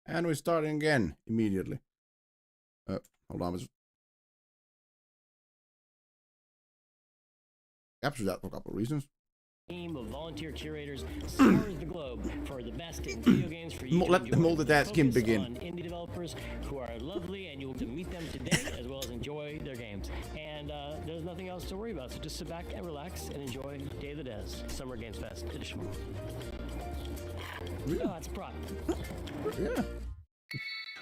And we're starting again immediately. Hold on. Capture that for a couple of reasons. Team of volunteer curators scours the globe for the best in video games for you. Let the multitasking begin. On indie developers who are lovely, and you'll get to meet them today as well as enjoy their games. And there's nothing else to worry about, so just sit back and relax and enjoy Day of the Devs Summer Games Fest edition. Really? Oh, that's a prop. Yeah.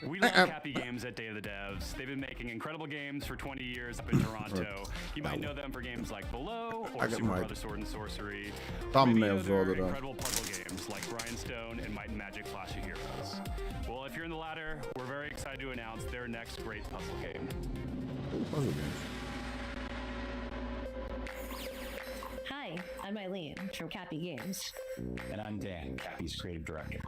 We love Cappy Games at Day of the Devs. They've been making incredible games for 20 years up in Toronto. You might know them for games like Below or Super Brother Sword and Sorcery. Thumbnails or all incredible puzzle games like Grindstone and Might and Magic Clash of Heroes. Well, if you're in the latter, we're very excited to announce their next great puzzle game. Puzzle game. Hi, I'm Eileen from Cappy Games. And I'm Dan, Cappy's creative director.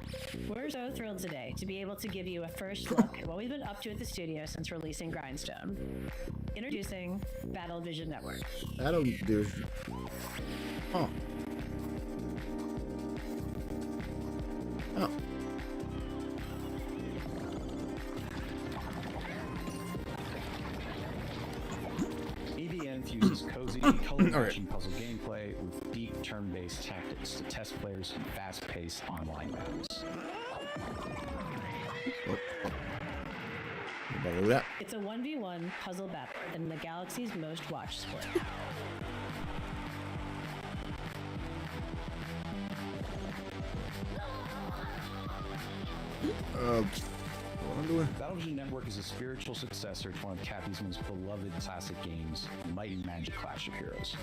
We're so thrilled today to be able to give you a first look at what we've been up to at the studio since releasing Grindstone. Introducing Battle Vision Network. Battle Vision. Oh. Oh. EVN fuses cozy, color-matching puzzle gameplay with deep turn-based tactics to test players in fast-paced online battles. It's a 1v1 puzzle battle in the galaxy's most watched sport. Battle Vision Network is a spiritual successor to one of Cappy's most beloved classic games, Might and Magic Clash of Heroes.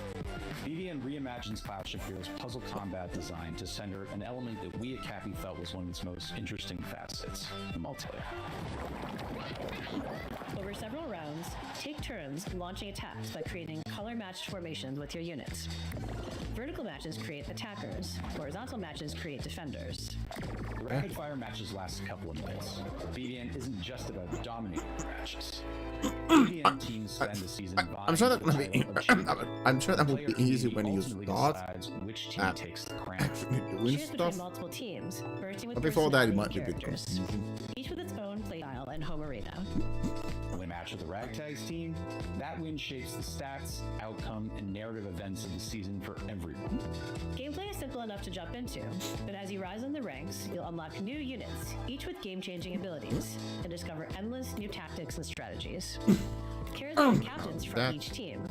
BVN reimagines Clash of Heroes' puzzle combat design to center an element that we at Cappy felt was one of its most interesting facets, the multiplayer. Over several rounds, take turns launching attacks by creating color-matched formations with your units. Vertical matches create attackers, horizontal matches create defenders. The rapid-fire matches last a couple of minutes. BVN isn't just about dominating matches. BVN teams spend the season I'm sure that will be easy when you start which team takes the crown. actually doing Choose stuff. between multiple teams, bursting with But before that, it personality might be a bit characters, confusing. each with its own playstyle and home arena. When match with the Ragtags team, that win shapes the stats, outcome, and narrative events of the season for everyone. Gameplay is simple enough to jump into, but as you rise in the ranks, you'll unlock new units, each with game-changing abilities, and discover endless new tactics and strategies. Charismatic captains from each team.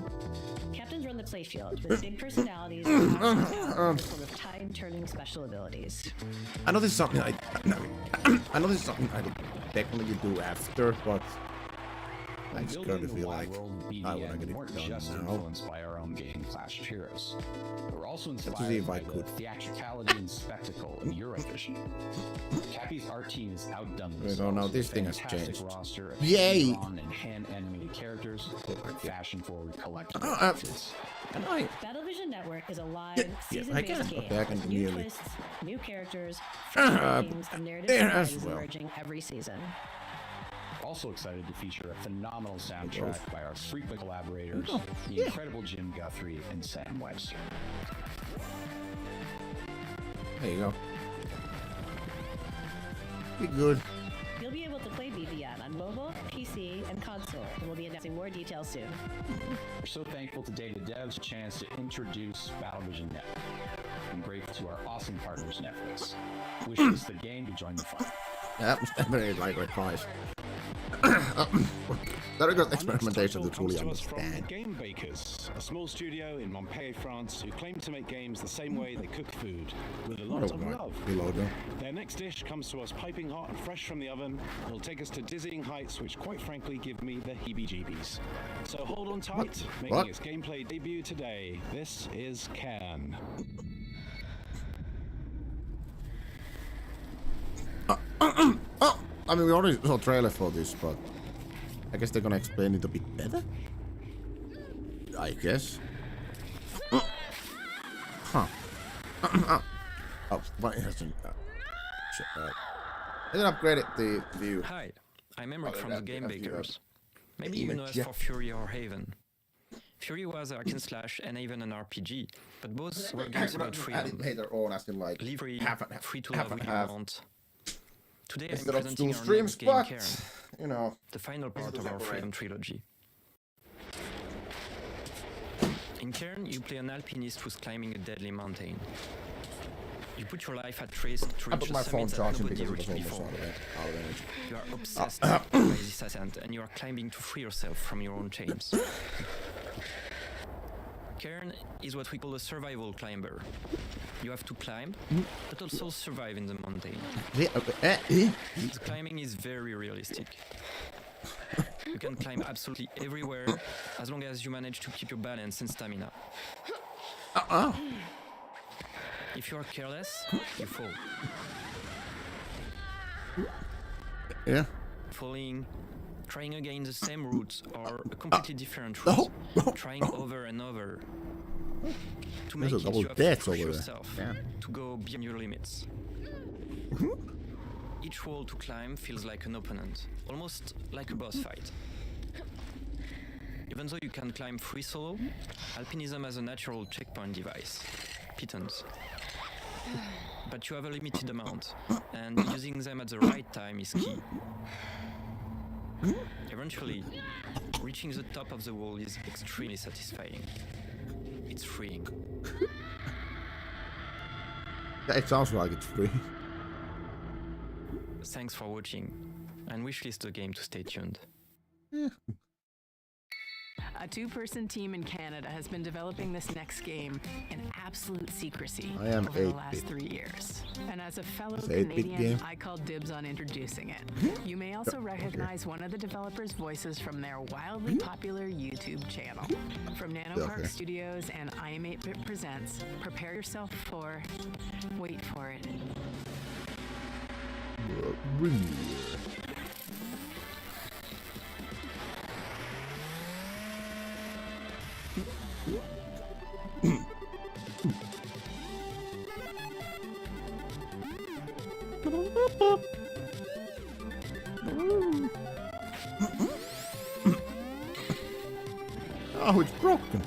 Captains run the playfield with big personalities and form of time-turning special abilities. I know this is something I know this is something I would technically do after, but I just kind of feel like I want to get it weren't done just now. influenced by our own game, Clash of Heroes. They were also see inspired if I by the could. theatricality and spectacle of Eurovision. Cappy's art team is outdone Wait, themselves oh no, with this a thing has fantastic changed. roster of Yay! hand-drawn and hand-animated characters and fashion-forward collectibles. And I Battle Vision Network is a live, I season-based guess game back with into new nearly. twists, new characters, fresh games, and narrative there as stories well. emerging every season. Also excited to feature a phenomenal soundtrack by our frequent collaborators, Oh, the yeah. incredible Jim Guthrie and Sam Webster. There you go. Be good. You'll be able to play BVN on mobile, PC, and console, and we'll be announcing more details soon. We're so thankful to Day of the Devs' chance to introduce Battle Vision Network. I'm grateful to our awesome partners, Netflix. Wish us the game to join the fun. Yeah, that was definitely like a prize. That regards experimentation to truly understand. Game Bakers, a small studio in Montpellier, France, who claim to make games the same way they cook food, with a lot of love. Reloader. Their next dish comes to us piping hot and fresh from the oven. It'll take us to dizzying heights, which quite frankly give me the heebie-jeebies. So hold on tight, making its gameplay debut today. This is Can. Oh, I mean, we already saw a trailer for this, but I guess they're gonna explain it a bit better. I guess. Huh. Oh, but it hasn't. It upgraded the view. Hi, I'm Embark from the Game that's Bakers. Maybe you know us for Fury or Haven. Fury was a hack and slash and even an RPG, but both were games about freedom. Later on, as in like Live free, half and half, free to half love and what you half. want, Today I'm instead of presenting two our streams, next game, but Cairn, you know, the final part of our Freedom trilogy. In Cairn, you play an alpinist who's climbing a deadly mountain. You put your life at risk to I reach put a my phone summit that charging nobody because it was reached almost before. out of energy. You are obsessed by this ascent, and you are climbing to free yourself from your own chains. Cairn is what we call a survival climber. You have to climb, but also survive in the mountain. The climbing is very realistic. You can climb absolutely everywhere, as long as you manage to keep your balance and stamina. If you are careless, you fall. Yeah. Falling, trying again the same route or a completely different route, trying over and over. To make it, you have to push yourself to go beyond your limits. Each wall to climb feels like an opponent, almost like a boss fight. Even though you can climb free solo, alpinism has a natural checkpoint device, pitons. But you have a limited amount, and using them at the right time is key. Eventually, reaching the top of the wall is extremely satisfying. It's freeing. Yeah, it sounds like it's free. Thanks for watching, and wishlist the game to stay tuned. A two-person team in Canada has been developing this next game in absolute secrecy over the last 3 years. And as a fellow Canadian, I call dibs on introducing it. You may also recognize one of the developers' voices from their wildly popular YouTube channel. From Nanopark Studios and I Am 8-Bit Presents, prepare yourself for... wait for it. Oh, it's broken.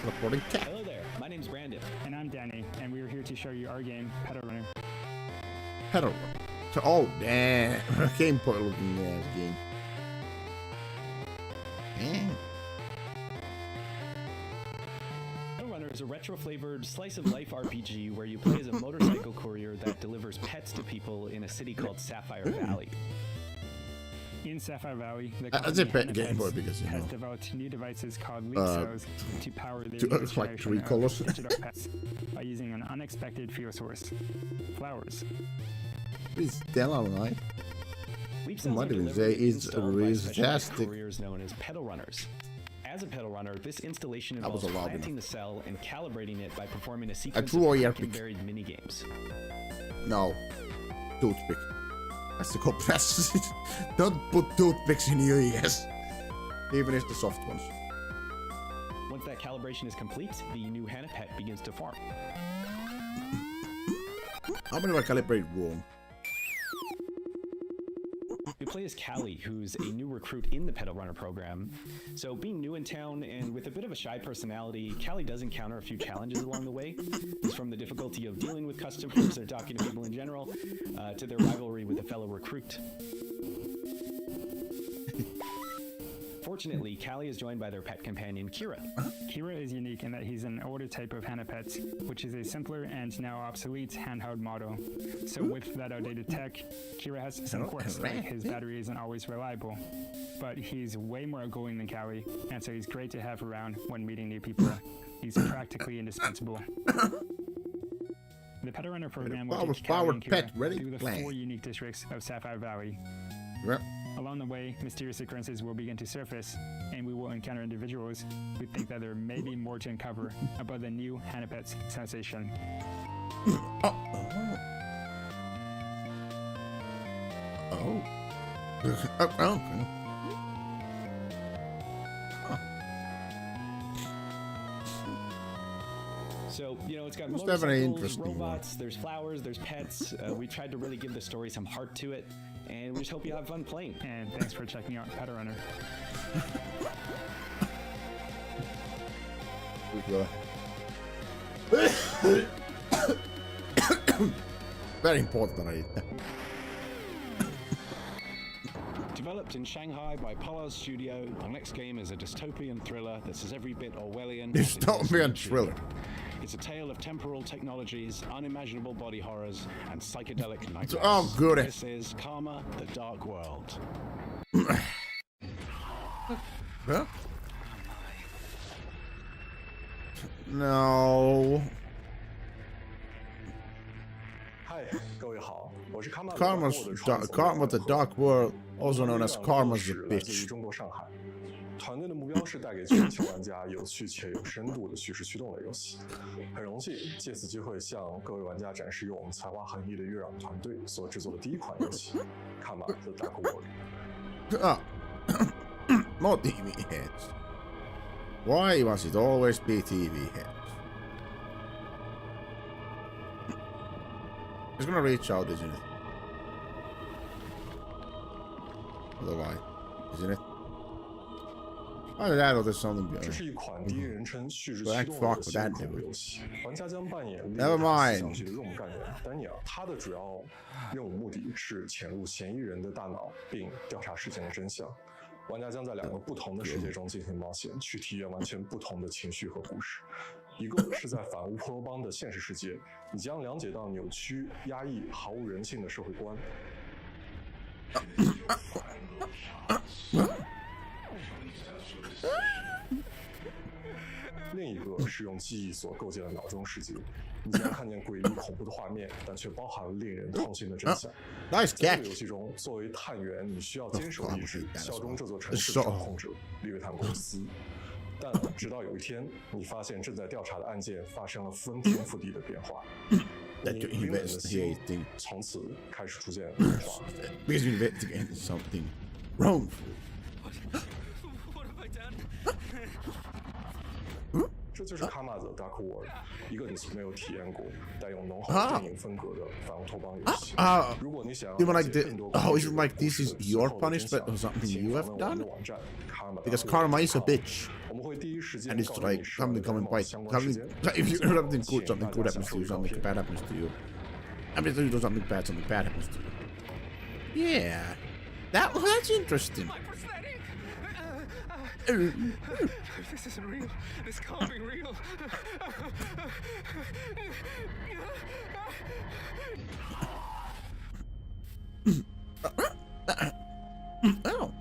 Reporting cat. Hello there, my name's Brandon. And I'm Danny, and we are here to show you our game, Pedal Runner. Pedal Runner. So, oh, damn. Gameplay looking ass game. Damn. Pedal Runner is a retro-flavored slice-of-life RPG where you play as a motorcycle courier that delivers pets to people in a city called Sapphire Valley. In Sapphire Valley, the that's a pet Game Boy because you has know. developed new devices called leap cells to power the like 3 of colors. digital pets by using an unexpected fuel source: flowers. It's still alive. Leap cells are delivered and installed by specialized couriers known as pedal runners. As a pedal runner, this installation involves planting the cell and calibrating it by performing a sequence of quick and varied mini-games. No. Toothpick. That's the compressor. Don't put toothpicks in your ears. Even if the soft ones. Once that calibration is complete, the new Hannah pet begins to form. How many do I calibrate wrong? You play as Callie, who's a new recruit in the Pedal Runner program. So being new in town and with a bit of a shy personality, Callie does encounter a few challenges along the way. It's from the difficulty of dealing with customers or talking to people in general, to their rivalry with a fellow recruit. Fortunately, Callie is joined by their pet companion, Kira. Kira is unique in that he's an older type of Hannah pet, which is a simpler and now obsolete handheld model. So with that outdated tech, Kira has some quirks, like his battery isn't always reliable. But he's way more outgoing than Callie, and so he's great to have around when meeting new people. He's practically indispensable. The Pedal Runner program will teach Callie and Kira through the 4 unique districts of Sapphire Valley. Yep. Along the way, mysterious occurrences will begin to surface, and we will encounter individuals who think that there may be more to uncover about the new Hannah Pet's sensation. Okay. So, you know, it's got It's definitely motorcycles, interesting. robots, there's flowers, there's pets. We tried to really give the story some heart to it, and we just hope you have fun playing. And thanks for checking out Pedal Runner. Very important that I eat that. Developed in Shanghai by Polar's Studio, our next game is a dystopian thriller that's as every bit Orwellian. Dystopian thriller. It's a tale of temporal technologies, unimaginable body horrors, and psychedelic nightmares. Oh, good. This is Karma: The Dark World. Huh? No. Karma the Dark World, also known as Karma's the Bitch. 团队的目标是带给全球玩家有趣且有深度的叙事驱动类游戏。很荣幸借此机会向各位玩家展示由我们才华横溢的月壤团队所制作的第一款游戏《Karma: The Dark World》。More TV hits. Why must it always be TV hits? It's gonna reach out, isn't it? Otherwise, isn't it? Either that or there's something behind it. 这是一款第一人称叙事驱动的游戏恐怖游戏，玩家将扮演Never mind. 思想局的任务干员丹尼尔，他的主要任务目的是潜入嫌疑人的大脑，并调查事件的真相。玩家将在2个不同的世界中进行冒险，去体验完全不同的情绪和故事。一个是在反乌托邦的现实世界，你将了解到扭曲、压抑、毫无人性的社会观。另一个是用记忆所构建的脑中世界，你将看见诡异恐怖的画面，但却包含了令人痛心的真相。在这个游戏中，作为探员，你需要坚守意志，效忠这座城市的掌控者利维坦公司。但直到有一天，你发现正在调查的案件发生了翻天覆地的变化，你冰冷的心从此开始出现变化。Because you investigated something wrong. 这就是《Karma: The Dark World》，一个你从没有体验过、带有浓厚电影风格的反乌托邦游戏。如果你想要了解更多关于 is it like this is your punishment or something you have done? Because karma is a bitch. 我们会第一时间 And it's like something coming by. If you do something good, something good happens to you. Something bad happens to you. I mean, if you do something bad happens to you. Yeah, that's interesting. This isn't real. This can't be real. Oh.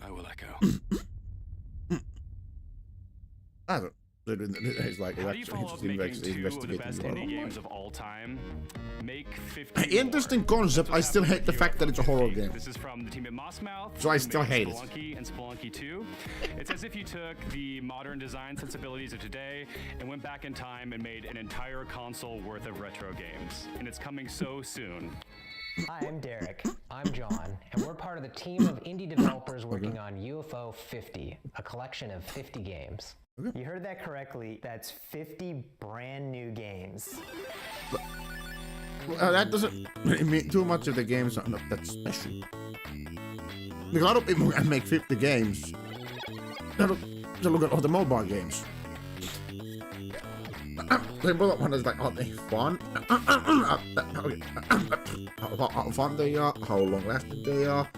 I will echo. I don't. It's like How do you follow up making 2 of the best indie games of all time? Make 50 Interesting concept. I still hate the fact that it's a horror game. This is from the team at Mossmouth. So I still hate it. Spelunky and Spelunky 2. It's as if you took the modern design sensibilities of today and went back in time and made an entire console worth of retro games. And it's coming so soon. Hi, I'm Derek. I'm John, and we're part of the team of indie developers working on UFO 50, a collection of 50 games. You heard that correctly. That's 50 brand new games. That doesn't really mean too much of the games are not that special. Because a lot of people can make 50 games. Just look at all the mobile games. The bullet one is like, are they fun? How fun they are, how long lasting they are,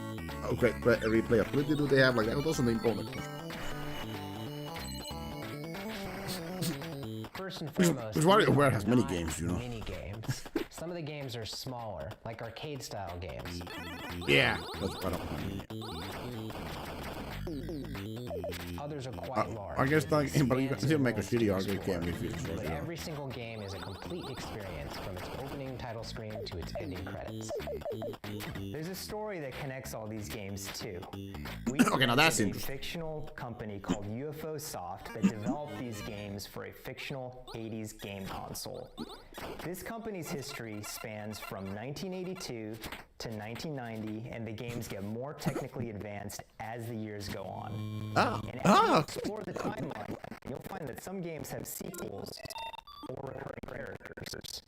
how great replayability do they have, like that. Those are the important ones. First and foremost, WarioWare has many games, you know. Mini games. Some of the games are smaller, like arcade-style games. Yeah, that's what I'm Others are quite large. I guess like, but you can still make a shitty arcade game if you But every single game is a complete experience from its opening title screen to its ending credits. There's a story that connects all these games too. Okay, now that's a interesting. fictional company called UFO Soft that developed these games for a fictional 80s game console. This company's history spans from 1982 to 1990, and the games get more technically advanced as the years go on. And as you explore the timeline, you'll find that some games have sequels or recurring characters.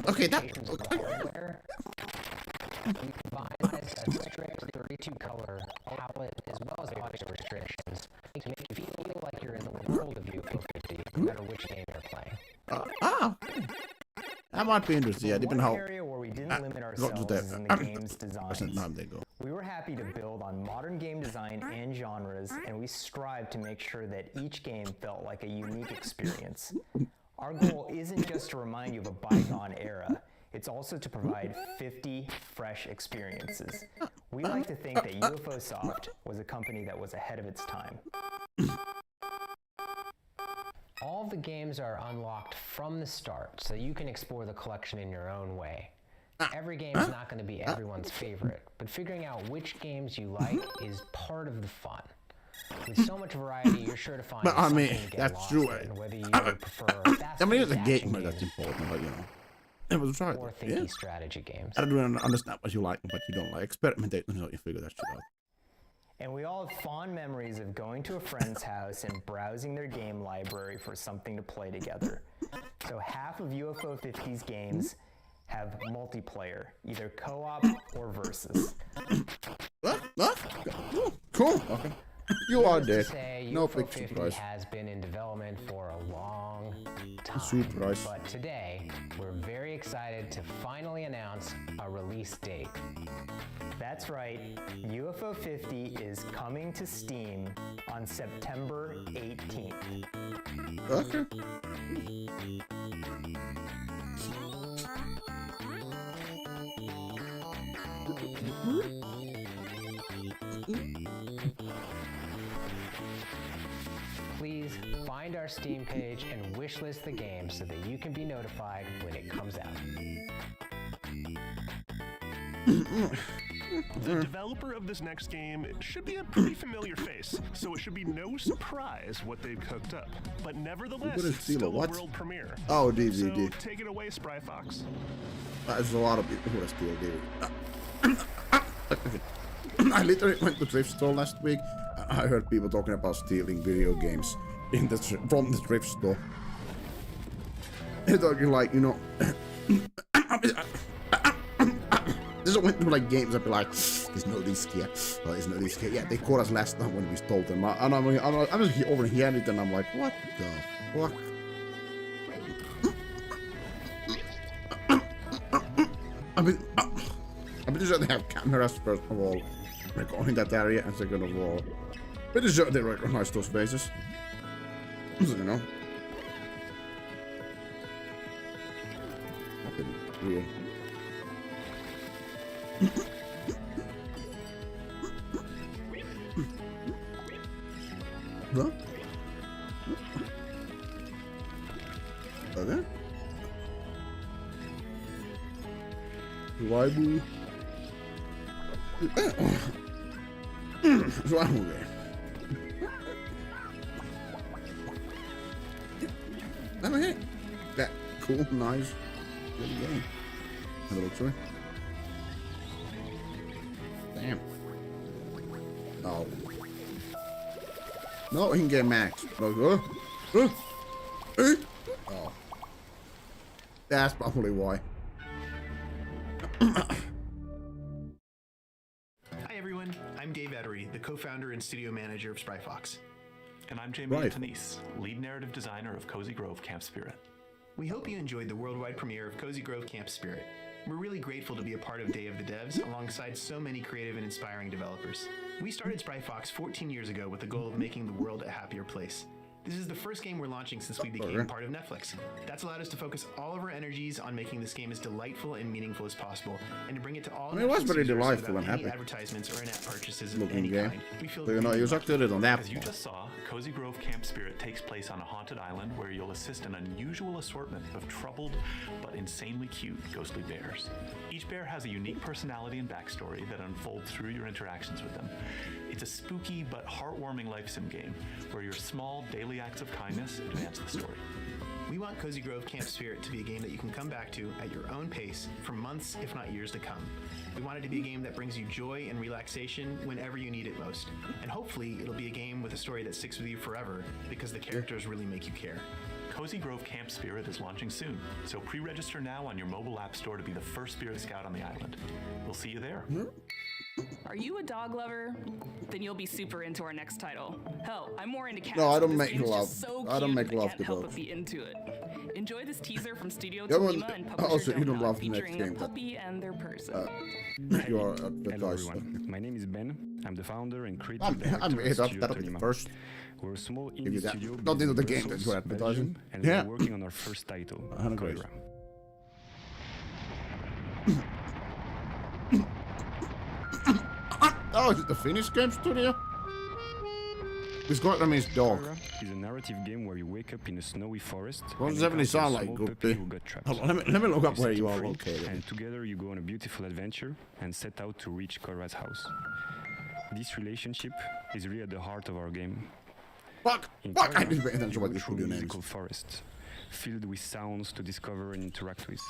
Okay, that. You can buy a strict 32 color palette as well as audio restrictions world of UFO 50, no matter which game you're playing. That might be interesting. Yeah, depending how. Area where we didn't limit ourselves is in the game's design. We were happy to build on modern game design and genres, and we strived to make sure that each game felt like a unique experience. Our goal isn't just to remind you of a bygone era, it's also to provide 50 fresh experiences. We like to think that UFOsoft was a company that was ahead of its time. All of the games are unlocked from the start, so you can explore the collection in your own way. Every game is not going to be everyone's favorite, but figuring out which games you like is part of the fun. With so much variety, you're sure to find something to get that's lost true. in, whether you prefer fast-paced it's a action game that's important, but you know. It was right. Or thinky strategy games. I don't really understand what you like and what you don't like. Experimentate until you figure that shit out. And we all have fond memories of going to a friend's house and browsing their game library for something to play together. So half of UFO 50's games have multiplayer, either co-op or versus. Cool. Okay. You are dead. No UFO big 50 surprise. has been in development for a long time. Surprise. But today, we're very excited to finally announce a release date. That's right, UFO 50 is coming to Steam on September 18th. Okay. Please find our Steam page and wishlist the game so that you can be notified when it comes out. The developer of this next game should be a pretty familiar face, so it should be no surprise what they've cooked up. But nevertheless, it's still a world premiere. Oh, DVD. So take it away, Spry Fox. There's a lot of people who are steal DVD. I literally went to thrift store last week. I heard people talking about stealing video games from the thrift store. They're talking like, you know. This went to like games. I'd be like, "There's no disc here. Oh, there's no disc here." Yeah, they caught us last time when we stole them. And I'm just overhearing it, and I'm like, "What the fuck?" I'm pretty sure they have cameras first of all, recording that area, and second of all, pretty sure they recognize those faces. So, you know. Nothing weird. Huh? Okay. Why boo? What's wrong with it? Okay. That cool, nice, good game. That looks right. Damn. No. No, he can get max. No. Oh. That's probably why. Hi everyone, I'm Dave Ettery, the co-founder and studio manager of Spry Fox. And I'm Jamie Denise, lead narrative designer of Cozy Grove Camp Spirit. We hope you enjoyed the worldwide premiere of Cozy Grove Camp Spirit. We're really grateful to be a part of Day of the Devs alongside so many creative and inspiring developers. We started Spry Fox 14 years ago with the goal of making the world a happier place. This is the first game we're launching since we became part of Netflix. That's allowed us to focus all of our energies on making this game as delightful and meaningful as possible, and to bring it to all it was very delightful and happy. Advertisements or in-app purchases of looking any game. kind. We feel So, you know, you succeeded it on that. As you just saw, Cozy Grove Camp Spirit takes place on a haunted island where you'll assist an unusual assortment of troubled but insanely cute ghostly bears. Each bear has a unique personality and backstory that unfolds through your interactions with them. It's a spooky but heartwarming life sim game where your small daily acts of kindness advance the story. We want Cozy Grove Camp Spirit to be a game that you can come back to at your own pace for months, if not years to come. We want it to be a game that brings you joy and relaxation whenever you need it most. And hopefully it'll be a game with a story that sticks with you forever because the characters really make you care. Cozy Grove Camp Spirit is launching soon, so pre-register now on your mobile app store to be the first Spirit Scout on the island. We'll see you there. Are you a dog lover? Then you'll be super into our next title. Hell, I'm more into cats. No, I don't This make game's love. just so I don't cute make that love can't to help dogs. but be into it. Enjoy this teaser from Studio Yeah, well, Tolima and publisher also, you don't Donut, love the next featuring game, a but- puppy and their person. You are the Hello guys. everyone, my name is Ben. I'm the founder and creative I'm director of Studio that'll be Tolima. first. We're a small Give you indie that. studio Not based into the in game that Brussels, you're advertising. Belgium, and Yeah. we're working on our first title, 100 Koira. Oh, is it the Finnish game studio? This Koira means dog. Koira is a narrative game where you wake up in a snowy forest. What and does everything encounter a sound like, small Guppy? puppy who got trapped. Hold on, let me look up You where set you him are free, located. And together you go on a beautiful adventure and set out to reach Koira's house. This relationship is really at the heart of our game. Fuck! In Fuck! I Koira, need to pay attention you to what go this through studio a name musical is. forest, filled with sounds to discover and interact with.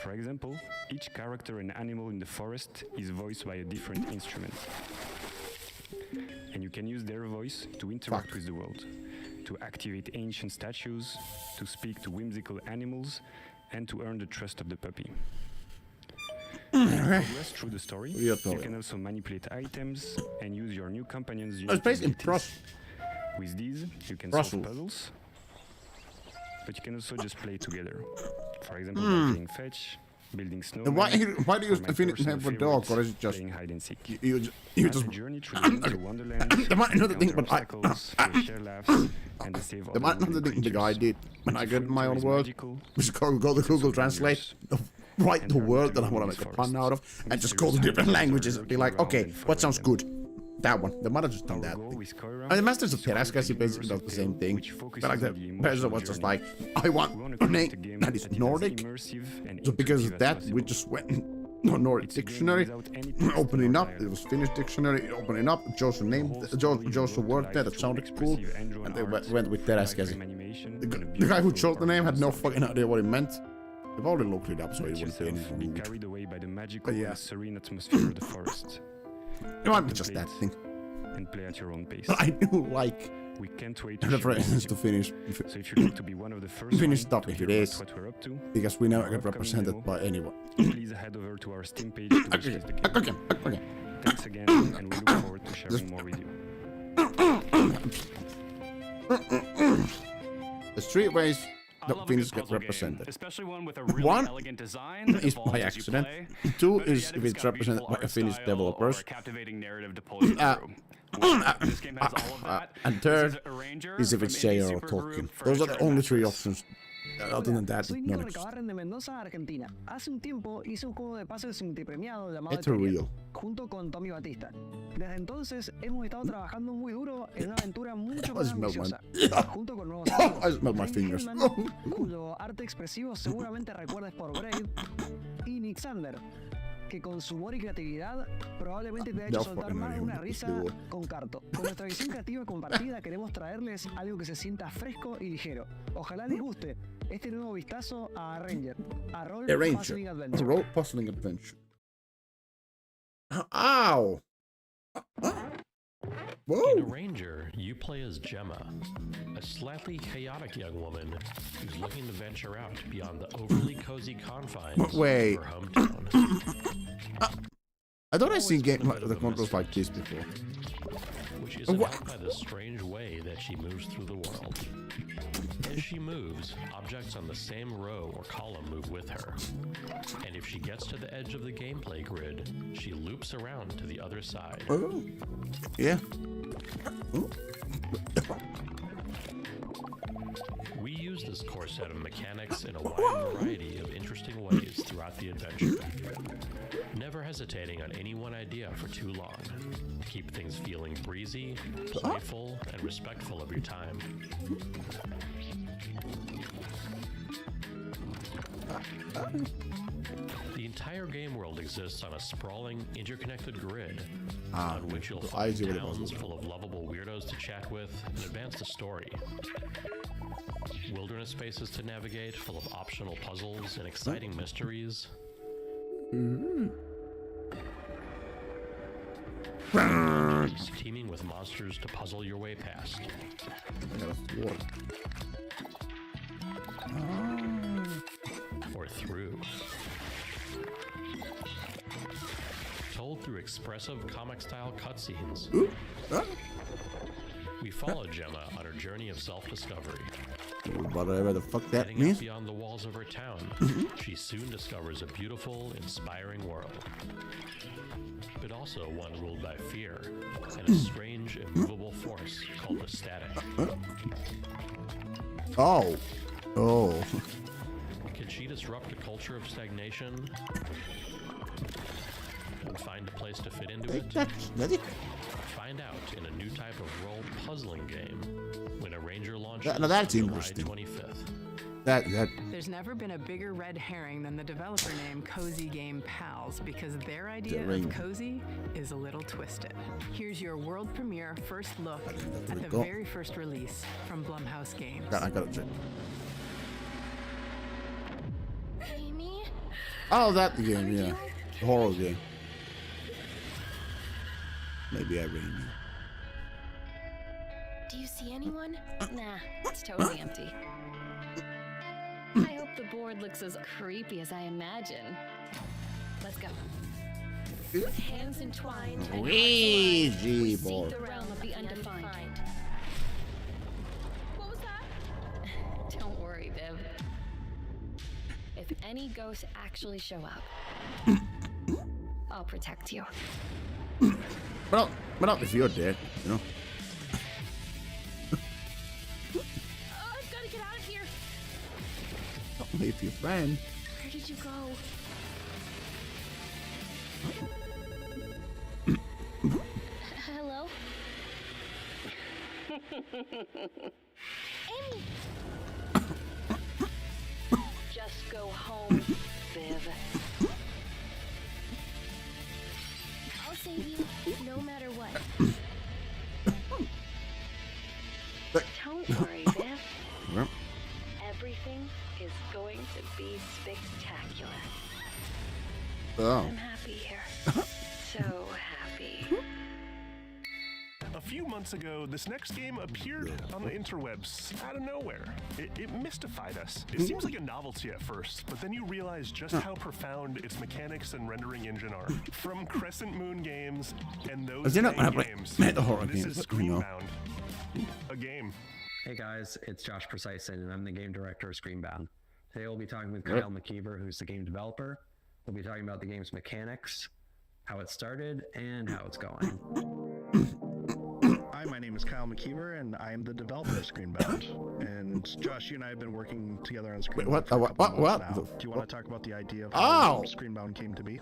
For example, each character and animal in the forest is voiced by a different instrument. And you can use their voice to interact with the world, to activate ancient statues, to speak to whimsical animals, and to earn the trust of the puppy. As you progress through the story, you can also manipulate items and use your new companions' It's based in abilities. With these, you can solve puzzles, but you can also just play together. For example, by playing fetch, building snowmen. And why do you use or my the Finnish name personal for dog, favorite, or is it just playing hide and seek? You As just a journey through the winter wonderland, There might another thing, but I obstacles, you'll share laughs, and to save there might other another thing the guy did when I get in my own is world. magical. Just go to Google Translate, write the word that I want to make a pun out of, and just go to different languages and be like, okay, what sounds good? That one. They might have just done that thing. And the Masters of Terascasi basically does the same thing. But like the person was just like, I want a name that is Nordic. So because of that, we just went on Nordic dictionary, opening up, it was Finnish dictionary, opening up, chose a name, chose a word there that sounded cool, and they went with Terascasi. The guy who chose the name had no fucking idea what it meant. They probably looked it up so he wouldn't say anything rude. Carried away by the magical and serene atmosphere of the forest. It might be just that thing. And play at your own pace. But I do like we can't wait to references to Finnish. So if you'd like to be one of the first Finnish stuff if it is, what we're up to, because we never get represented by anyone. Please head over to our Steam page to wishlist the game. Okay. Thanks again, and we look forward to sharing more with you. The streetways that Finns get represented. Especially one with a really One elegant design that is evolves by as you accident. play. Two Better is yet, if it's it's got a represented beautiful by a art Finnish style developers. or a captivating narrative to pull you through. This game has all of that. And third This is Arranger is if from it's indie J.R. supergroup Tolkien. Those are the Furniture only and three Mattress. options. Other than that, Soy none Nico exist. Recabarren de Mendoza, Argentina. Hace un tiempo hice un juego de puzzles multipremiado llamado It's a real. junto con Tommy Batista. Desde entonces hemos estado trabajando muy duro en una aventura mucho I más smell ambiciosa, mine. junto con nuevos I smell my Ken fingers. Hillman, cuyo arte expresivo seguramente recuerdes por Braid, y Nick Sander, que con su humor y creatividad probablemente te ha hecho No soltar fucking más de idea una what this risa dude. con Carto. Con nuestra visión creativa compartida queremos traerles algo que se sienta fresco y ligero. Ojalá les guste este nuevo vistazo a Arranger, a Role Arranger. Puzzling A Adventure. role puzzling adventure. Ow! Whoa! In Arranger, you play as Gemma, a slightly chaotic young woman who's looking to venture out beyond the overly cozy confines Wait. of her hometown. I thought I'd seen game like the controls like this before. Which isn't helped by the strange way that she moves through the world. As she moves, objects on the same row or column move with her. And if she gets to the edge of the gameplay grid, she loops around to the other side. Oh, yeah. Oh. We use this core set of mechanics in a wide variety of interesting ways throughout the adventure. Never hesitating on any one idea for too long. Keep things feeling breezy, playful, and respectful of your time. The entire game world exists on a sprawling, interconnected grid on which you'll find towns full of lovable weirdos to chat with and advance the story. Wilderness spaces to navigate full of optional puzzles and exciting mysteries. It's teeming with monsters to puzzle your way past. Or through. told through expressive comic-style cutscenes. We follow Gemma on her journey of self-discovery. Whatever the fuck that Heading means. up beyond the walls of her town, she soon discovers a beautiful, inspiring world. But also one ruled by fear and a strange, immovable force called the static. Oh. Can she disrupt a culture of stagnation and find a place to fit into it? Find out in a new type of role puzzling game when a Ranger launches now that's on interesting. July 25th. There's never been a bigger red herring than the developer name Cozy Game Pals, because their idea of cozy is a little twisted. Here's your world premiere first look at the very first release from Blumhouse Games. I gotta check. Amy? Oh, that game, yeah. Horror game. Maybe I really knew. Do you see anyone? Nah, it's totally empty. I hope the board looks as creepy as I imagine. Let's go. With hands entwined and Ouija board. the realm of the undefined. What was that? Don't worry, Viv. If any ghosts actually show up, I'll protect you. But not if you're dead, you know. I've got to get out of here. Don't leave your friend. Where did you go? Hello? Amy! Just go home, Viv. I'll save you, no matter what. Don't worry, Viv. Everything is going to be spectacular. I'm happy here. So happy. A few months ago, this next game appeared on the interwebs out of nowhere. It mystified us. It seems like a novelty at first, but then you realize just how profound its mechanics and rendering engine are. From Crescent Moon Games and those games, this is Screenbound, a game. Hey guys, it's Josh Precison, and I'm the game director of Screenbound. Today we'll be talking with Kyle McKeever, who's the game developer. We'll be talking about the game's mechanics, how it started, and how it's going. Hi, my name is Kyle McKeever, and I am the developer of Screenbound. And Josh, you and I have been working together on Screenbound. What? Do you want to talk about the idea of how Screenbound came to be?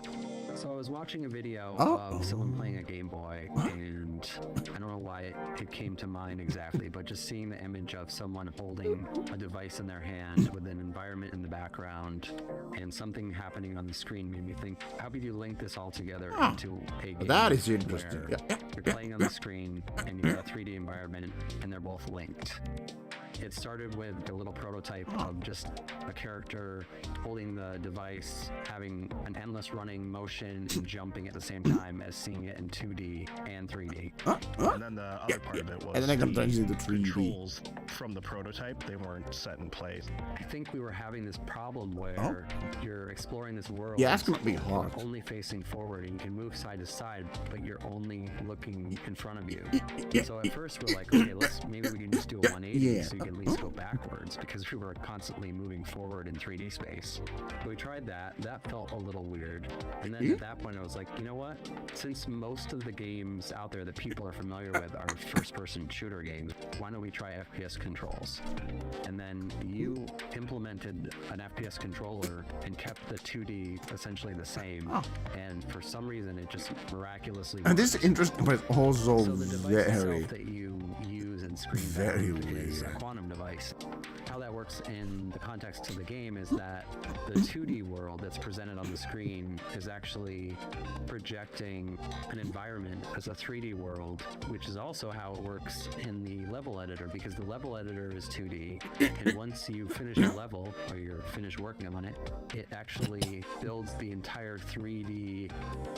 So I was watching a video of someone playing a Game Boy, and I don't know why it came to mind exactly, but just seeing the image of someone holding a device in their hand with an environment in the background and something happening on the screen made me think, how could you link this all together into a game? That is interesting. You're playing on the screen and you've got a 3D environment and they're both linked. It started with a little prototype of just a character holding the device, having an endless running motion and jumping at the same time as seeing it in 2D and 3D. And then the other part of it was and then the controls from the prototype. They weren't set in place. I think we were having this problem where you're exploring this world. Yeah, that's gonna be hard. Only facing forward, and you can move side to side, but you're only looking in front of you. So at first we're like, okay, maybe we can just do a 180 so you can at least go backwards, because we were constantly moving forward in 3D space. So we tried that. That felt a little weird. And then at that point I was like, you know what? Since most of the games out there that people are familiar with are first-person shooter games, why don't we try FPS controls? And then you implemented an FPS controller and kept the 2D essentially the same. And for some reason it just miraculously worked. And this is interesting, but also so the device itself that you use in Screenbound is a quantum device. How that works in the context of the game is that the 2D world that's presented on the screen is actually projecting an environment as a 3D world, which is also how it works in the level editor, because the level editor is 2D, and once you finish a level or you're finished working on it, it actually builds the entire 3D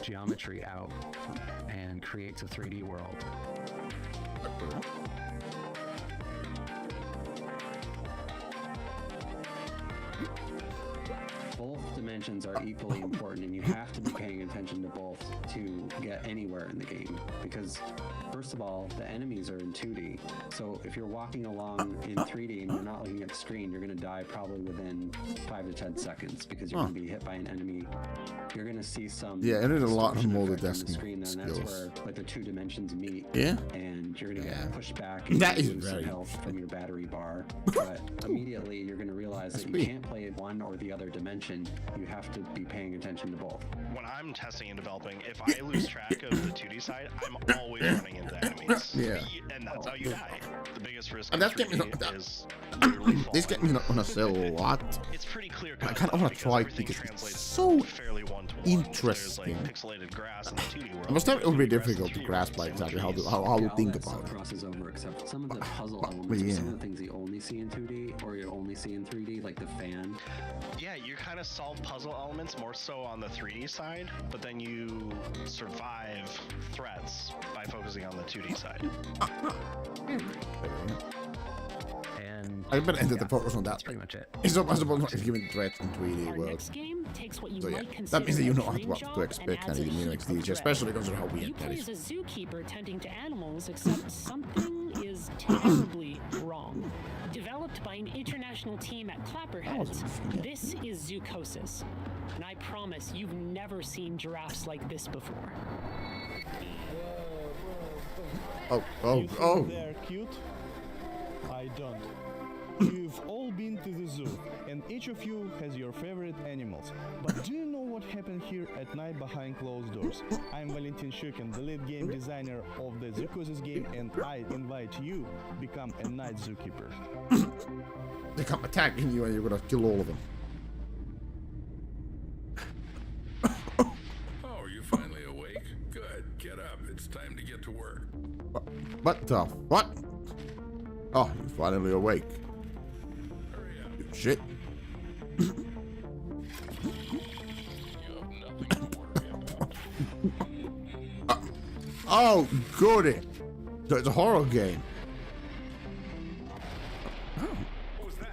geometry out and creates a 3D world. Both dimensions are equally important, and you have to be paying attention to both to get anywhere in the game. Because, first of all, the enemies are in 2D. So if you're walking along in 3D and you're not looking at the screen, you're going to die probably within 5 to 10 seconds because you're going to be hit by an enemy. You're going to see some. Yeah, it is a lot of multitasking screen, and that's where like the 2 dimensions meet. Yeah. And you're going to get pushed back and that is lose some health from your battery bar. But immediately you're going to realize that you can't play one or the other dimension. You have to be paying attention to both. When I'm testing and developing, if I lose track of the 2D side, I'm always running into enemies. Yeah. And that's how you die. The biggest risk And that's getting me is this get me on a sell a lot. It's pretty clear. I kind of want to try it because it's so interesting. Pixelated grass in the 2D world. I must have it would be difficult to grasp like exactly how to think about it. Crosses over, except some of the puzzle elements, some of the things you only see in 2D or you only see in 3D, like the fan. Yeah, you kind of solve puzzle elements more so on the 3D side, but then you survive threats by focusing on the 2D side. And I better enter the focus on that. That's pretty much it. It's not possible not giving threats in 3D Our world. next game takes what you So yeah, might consider that means that you know a dream what job to expect and and adds a the heap next of stage, dread. especially because of how You weird that play is. as a zookeeper tending to animals, except something is terribly wrong. Developed by an international team at Clapperheads, this is Zoocosis. And I promise you've never seen giraffes like this before. You think they're cute? I don't. You've all been to the zoo, and each of you has your favorite animals. But do you know what happened here at night behind closed doors? I'm Valentin Shukin, the lead game designer of the Zoocosis game, and I invite you to become a night zookeeper. They come attacking you and you're gonna kill all of them. Oh, are you finally awake? Good. Get up. It's time to get to work. What the? What? Oh, you're finally awake. You shit. Oh, goody. So it's a horror game. What was that?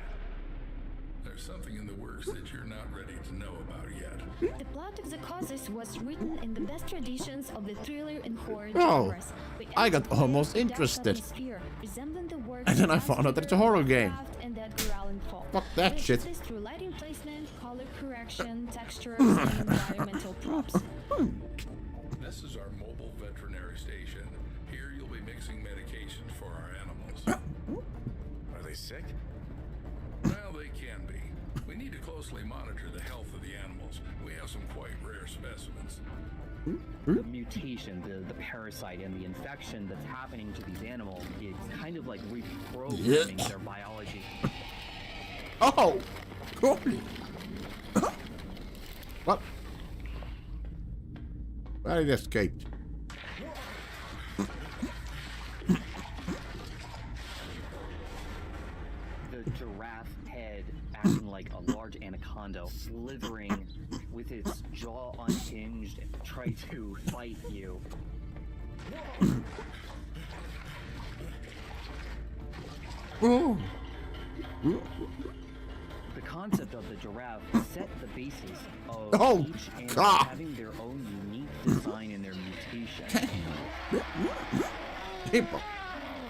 There's something in the works that you're not ready to know about yet. The plot of Zoocosis was written in the best traditions of the thriller and horror Oh, genres. with I got every almost dark interested. atmosphere, resembling the works And then I of found out that it's a horror game. Lovecraft and Edgar Allan Poe. Fuck that They shit. did this through lighting placement, color correction, textures, and environmental props. This is our mobile veterinary station. Here you'll be mixing medications for our animals. Are they sick? Well, they can be. We need to closely monitor the health of the animals. We have some quite rare specimens. The mutation, the parasite, and the infection that's happening to these animals is kind of like reprogramming their biology. Oh, cool. What? I escaped. The giraffe head acting like a large anaconda, slithering with its jaw unhinged, try to bite you. Oh. The concept of the giraffe set the basis of each animal God. having their own unique design and their mutation.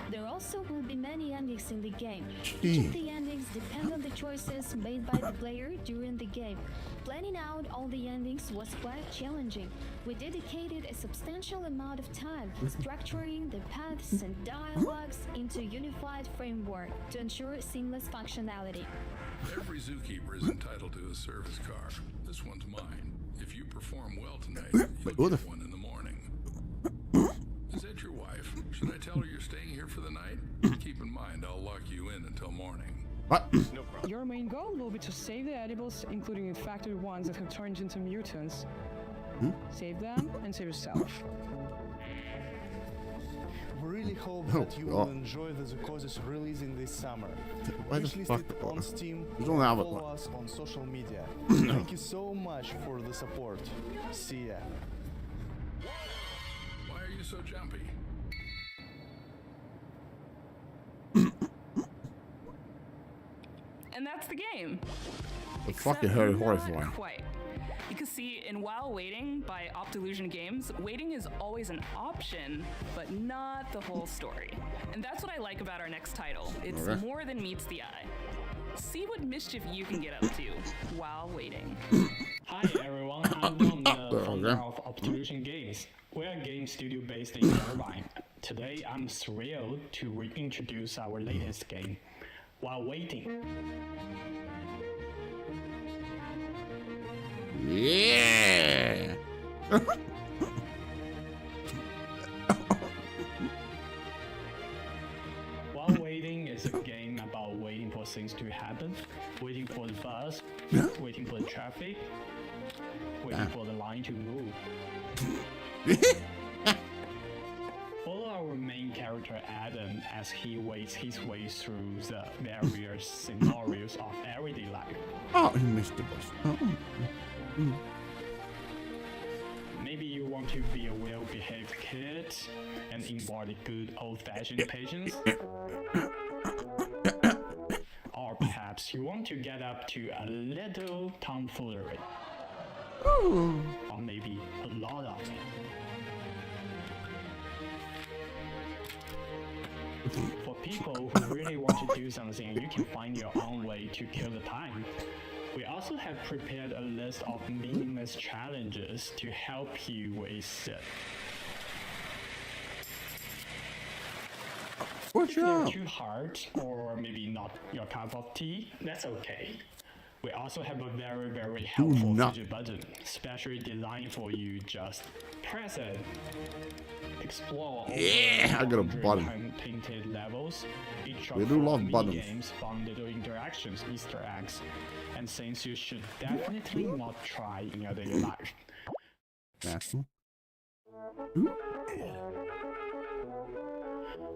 There also will be many endings in the game. Each Gee. of the endings depend on the choices made by the player during the game. Planning out all the endings was quite challenging. We dedicated a substantial amount of time structuring the paths and dialogues into a unified framework to ensure seamless functionality. Every zookeeper is entitled to a service car. This one's mine. If you perform well tonight, you'll get one in the morning. Is that your wife? Should I tell her you're staying here for the night? Keep in mind, I'll lock you in until morning. What? No problem. Your main goal will be to save the edibles, including infected ones that have turned into mutants. Save them and save yourself. We really hope that you will enjoy the Zoocosis releasing this summer. Why the Wish fuck? listed on Steam. You don't have it. Follow us on social media. Thank you so much for the support. See ya. Why are you so jumpy? And that's the game. It's fucking horrifying. Not quite. Because see, in While Waiting by Optilusion Games, waiting is always an option, but not the whole story. And that's what I like about our next title. It's more than meets the eye. See what mischief you can get up to while waiting. Hi everyone, I'm Dom, the founder of Optilusion Games. We're a game studio based in Irvine. Today I'm thrilled to reintroduce our latest game, While Waiting. Yeah! While Waiting is a game about waiting for things to happen, waiting for the bus, waiting for the traffic, waiting for the line to move. Follow our main character Adam as he waits his way through the various scenarios of everyday life. Oh, he missed the bus. Maybe you want to be a well-behaved kid and embody good old-fashioned patience. Or perhaps you want to get up to a little tomfoolery. Ooh. Or maybe a lot of it. For people who really want to do something, you can find your own way to kill the time. We also have prepared a list of meaningless challenges to help you with it. If they're too hard, or maybe not your cup of tea, that's okay. We also have a very, very helpful fidget button, specially designed for you. Just press it. Explore all I got a button. painted levels. Each We do love buttons. games, fun little interactions, Easter eggs, and things you should definitely not try in your daily life.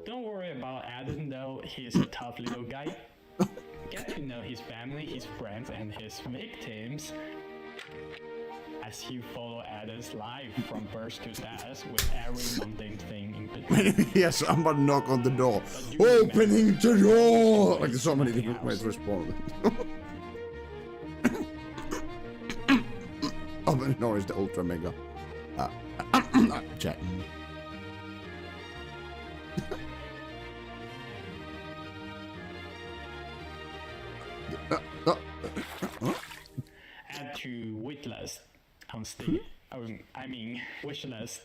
Don't worry about Adam though, he's a tough little guy. Get to know his family, his friends, and his victims as you follow Adam's life from birth to death with every mundane thing in between. Yes, somebody knock on the door. Opening the door! Like there's so many different ways to respond. Oh, but no, it's the Ultra Mega. Chat. Add to waitlist on Steam. I mean, wishlist.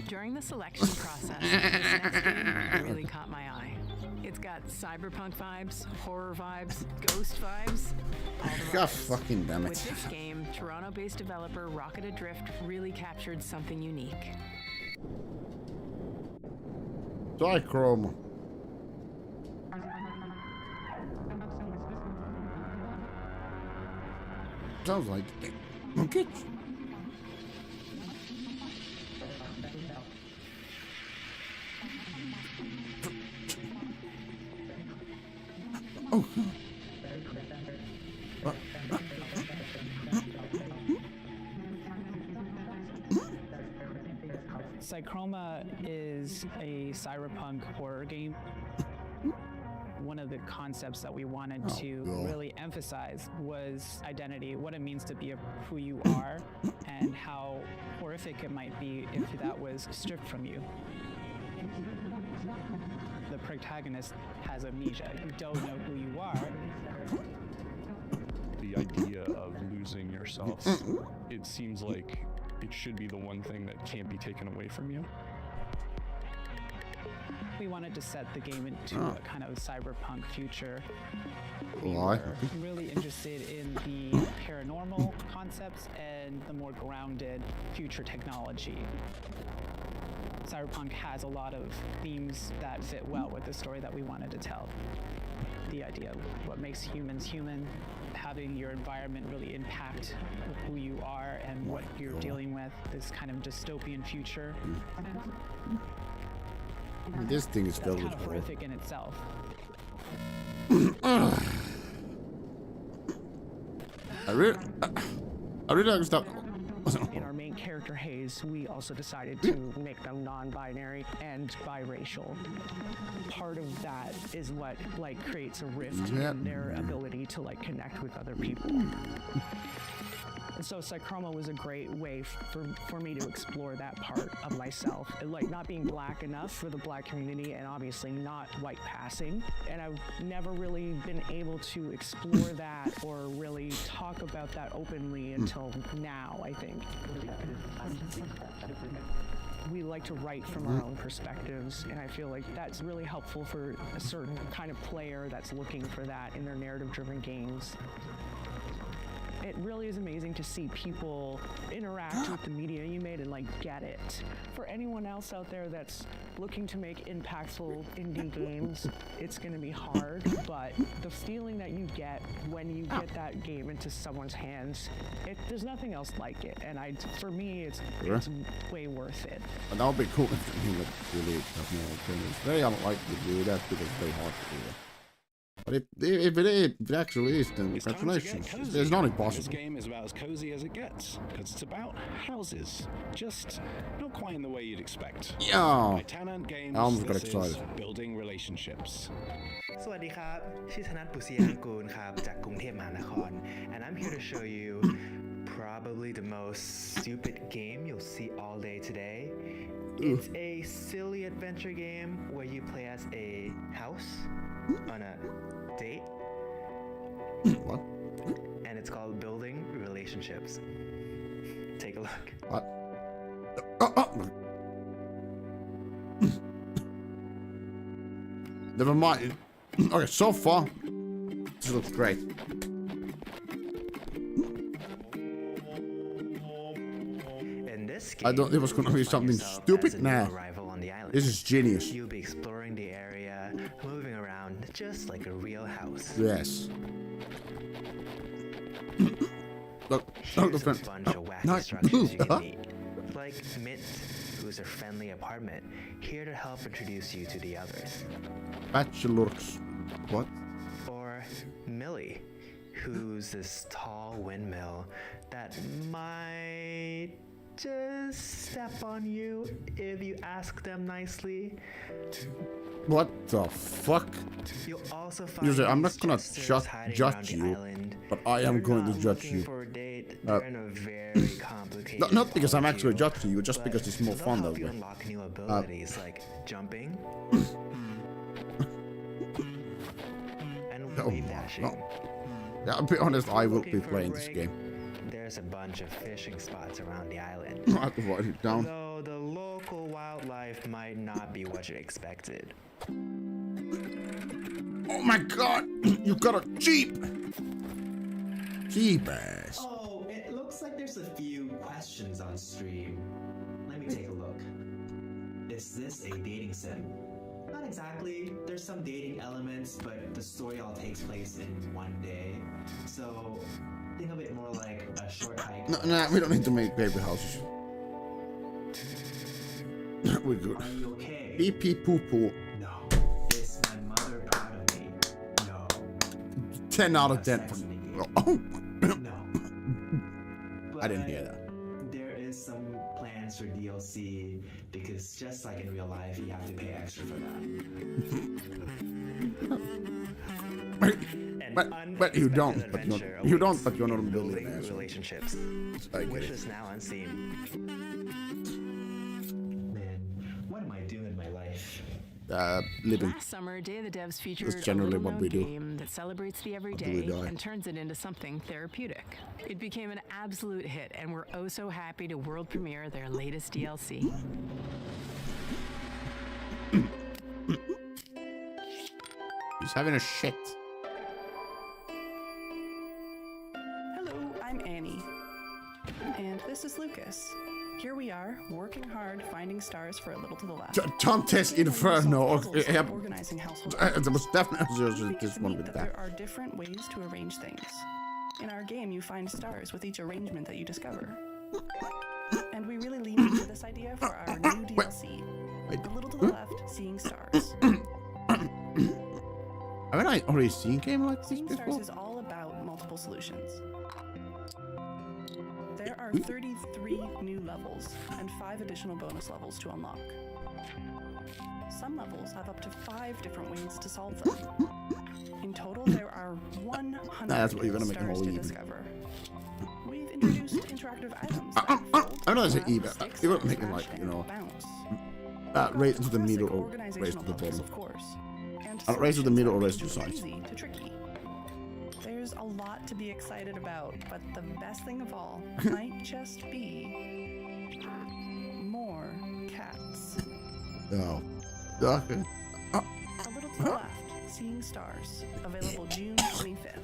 During the selection process, this next game really caught my eye. It's got cyberpunk vibes, horror vibes, ghost vibes. God fucking damn it. With this game, Toronto-based developer Rocket Adrift really captured something unique. Diachrome. Sounds like okay. Oh. Psychroma is a cyberpunk horror game. One of the concepts that we wanted to really emphasize was identity, what it means to be who you are, and how horrific it might be if that was stripped from you. The protagonist has amnesia. You don't know who you are. The idea of losing yourself, it seems like it should be the one thing that can't be taken away from you. We wanted to set the game into a kind of cyberpunk future. We Why? were really interested in the paranormal concepts and the more grounded future technology. Cyberpunk has a lot of themes that fit well with the story that we wanted to tell. The idea of what makes humans human, having your environment really impact who you are and what you're dealing with, this kind of dystopian future. This thing is filled with kind of horrific in itself. I really like stuff. In our main main character Hayes, we also decided to make them non-binary and biracial. Part of that is what like creates a rift in their ability to like connect with other people. And so Psychroma was a great way for me to explore that part of myself. Like not being black enough for the black community and obviously not white passing. And I've never really been able to explore that or really talk about that openly until now, I think. We like to write from our own perspectives, and I feel like that's really helpful for a certain kind of player that's looking for that in their narrative-driven games. It really is amazing to see people interact with the media you made and like get it. For anyone else out there that's looking to make impactful indie games, it's going to be hard, but the feeling that you get when you get that game into someone's hands, there's nothing else like it. And for me, it's way worth it. But that would be cool if you really have more opinions. It's very unlikely to do that because it's very hard to do it. But if it actually is, then congratulations. It's not impossible. This game is about as cozy as it gets, because it's about houses. Just not quite in the way you'd expect. Yeah. By Tanant Games, this is building relationships. สวัสดีครับชื่อธนัท ปุษยางกูลครับจากกรุงเทพมหานคร and I'm here to show you probably the most stupid game you'll see all day today. It's a silly adventure game where you play as a house on a date. What? And it's called Building Relationships. Take a look. What? Never mind. Okay, so far, this looks great. I thought it was going to be something stupid. Nah, this is genius. You'll be exploring the area, moving around just like a real house. Yes. Look, here's a bunch of wacky structures you can meet. Like Mint, who's a friendly apartment, here to help introduce you to the others. Bachelors. What? Or Millie, who's this tall windmill that might just step on you if you ask them nicely. What the fuck? You'll also find Usually, I'm not gonna judge you, but I am going to judge you. Not because I'm actually judging you, just because it's more fun that way. Unlock new abilities like jumping and wave dashing. Yeah, I'll be honest, I will be playing this game. There's a bunch of fishing spots around the island. I have to write it down. Though the local wildlife might not be what you expected. Oh my god! You got a Jeep! Jeep ass. Oh, it looks like there's a few questions on stream. Let me take a look. Is this a dating sim? Not exactly. There's some dating elements, but the story all takes place in one day. So think of it more like a short hike. No, we don't need to make baby houses. We're good. Are you okay? Pee pee poo poo. No. Is my mother proud of me? No. 10 out of 10. Oh. No. I didn't hear that. There is some plans for DLC because just like in real life, you have to pay extra for that. But you don't. But you don't. But you're not a billionaire. Relationships. Which is now on Steam. Man, what am I doing in my life? Living. Last summer, Day of the Devs featured That's generally a what we do. game that celebrates the everyday and turns it into something therapeutic. It became an absolute hit, and we're oh so happy to world premiere their latest DLC. He's having a shit. Hello, I'm Annie. And this is Lucas. Here we are, working hard, finding stars for a little to the left. Dante's Inferno. Organizing household. There was definitely this one with that. There are different ways to arrange things. In our game, you find stars with each arrangement that you discover. And we really lean into this idea for our new DLC. A little to the left, Seeing Stars. Haven't I already seen a game like this Seeing before? Stars is all about multiple solutions. There are are 33 new levels and 5 additional bonus levels to unlock. Some levels have up to 5 different ways to solve them. In total, there are 100 that's what you're gonna make them stars all to even. discover. We've introduced interactive items I know that's even. You're gonna make them like, you know, raise to the middle or raise to the bottom. Of course. Raise to the middle or raise to the sides. Easy to tricky. There's a lot to be excited about, but the best thing of all might just be more cats. Oh. Okay. A little to the left, Seeing Stars, available June 25th.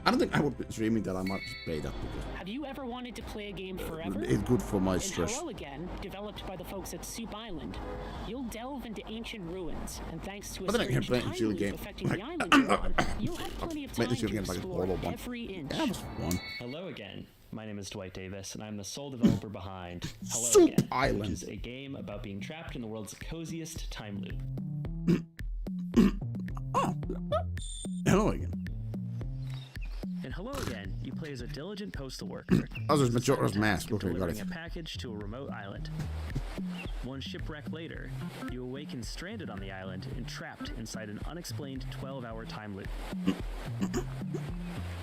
I don't think I would be dreaming that I might play that. Have you ever wanted to play a game forever? It's good for my In stress. Hello Again, developed by the folks at Soup Island, you'll delve into ancient ruins, and thanks to a But then I can strange play a time chill loop game. affecting the island you're on, you'll have plenty of time Make the chill to game like a explore Polo one. every inch. Yeah, that was fun. Hello again. My name is Dwight Davis, and I'm the sole developer behind Hello Soup Again, Island. which is a game about being trapped in the world's coziest time loop. Hello again. In Hello Again, you play as a diligent postal worker. Oh, there's Majora's Mask. Okay, got delivering it. a package to a remote island. One shipwreck later, you awaken stranded on the island and trapped inside an unexplained 12-hour time loop.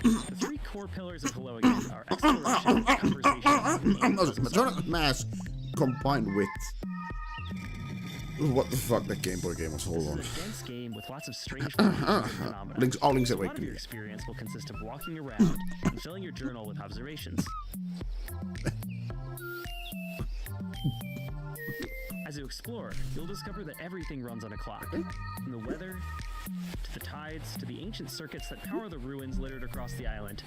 The 3 core pillars of Hello Again are exploration, conversation, and Majora's Mask combined with. What the fuck, that Game Boy game was. Hold on. This is a dense game with lots of strange phenomena. Link's A lot of your Awakening. experience will consist of walking around and filling your journal with observations. As you explore, you'll discover that everything runs on a clock. From the weather, to the tides, to the ancient circuits that power the ruins littered across the island.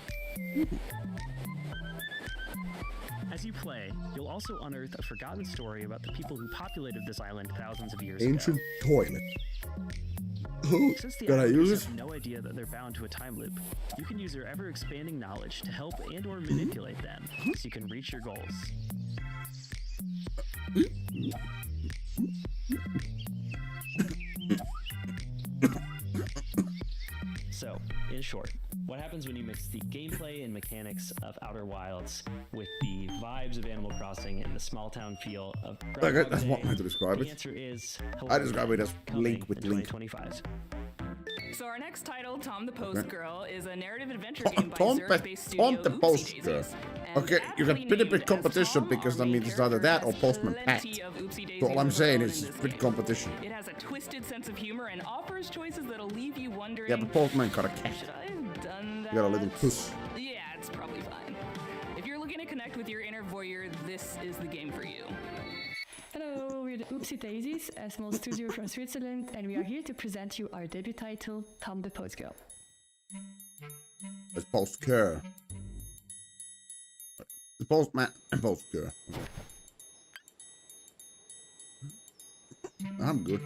As you play, you'll also unearth a forgotten story about the people who populated this island thousands of years Ancient ago. toilet. Since the Can I use islanders it? have no idea that they're bound to a time loop, you can use your ever-expanding knowledge to help and/or manipulate them, so you can reach your goals. So, in short, what happens when you mix the gameplay and mechanics of Outer Wilds with the vibes of Animal Crossing and the small town feel of Okay, that's one way to describe The it. answer is I describe it as coming Link with in Link. 2025. So our next title, Tom the Post Girl, is a narrative adventure game by Tom Zurich-based the studio Post Oopsie Girl. Daisies. Okay, you got pretty big competition because I mean it's either that or Postman Pat. So all I'm saying is it's big competition. It has a twisted sense of humor and offers choices that'll leave you wondering. Yeah, but Postman got a cat. Should I have done that? You got a little puss. Yeah, it's probably fine. If you're looking to connect with your inner voyeur, this is the game for you. Hello, we're the Oopsie Daisies, a small studio from Switzerland, and we are here to present you our debut title, Tom the Post Girl. It's Post Girl. The Postman and Post Girl. I'm good.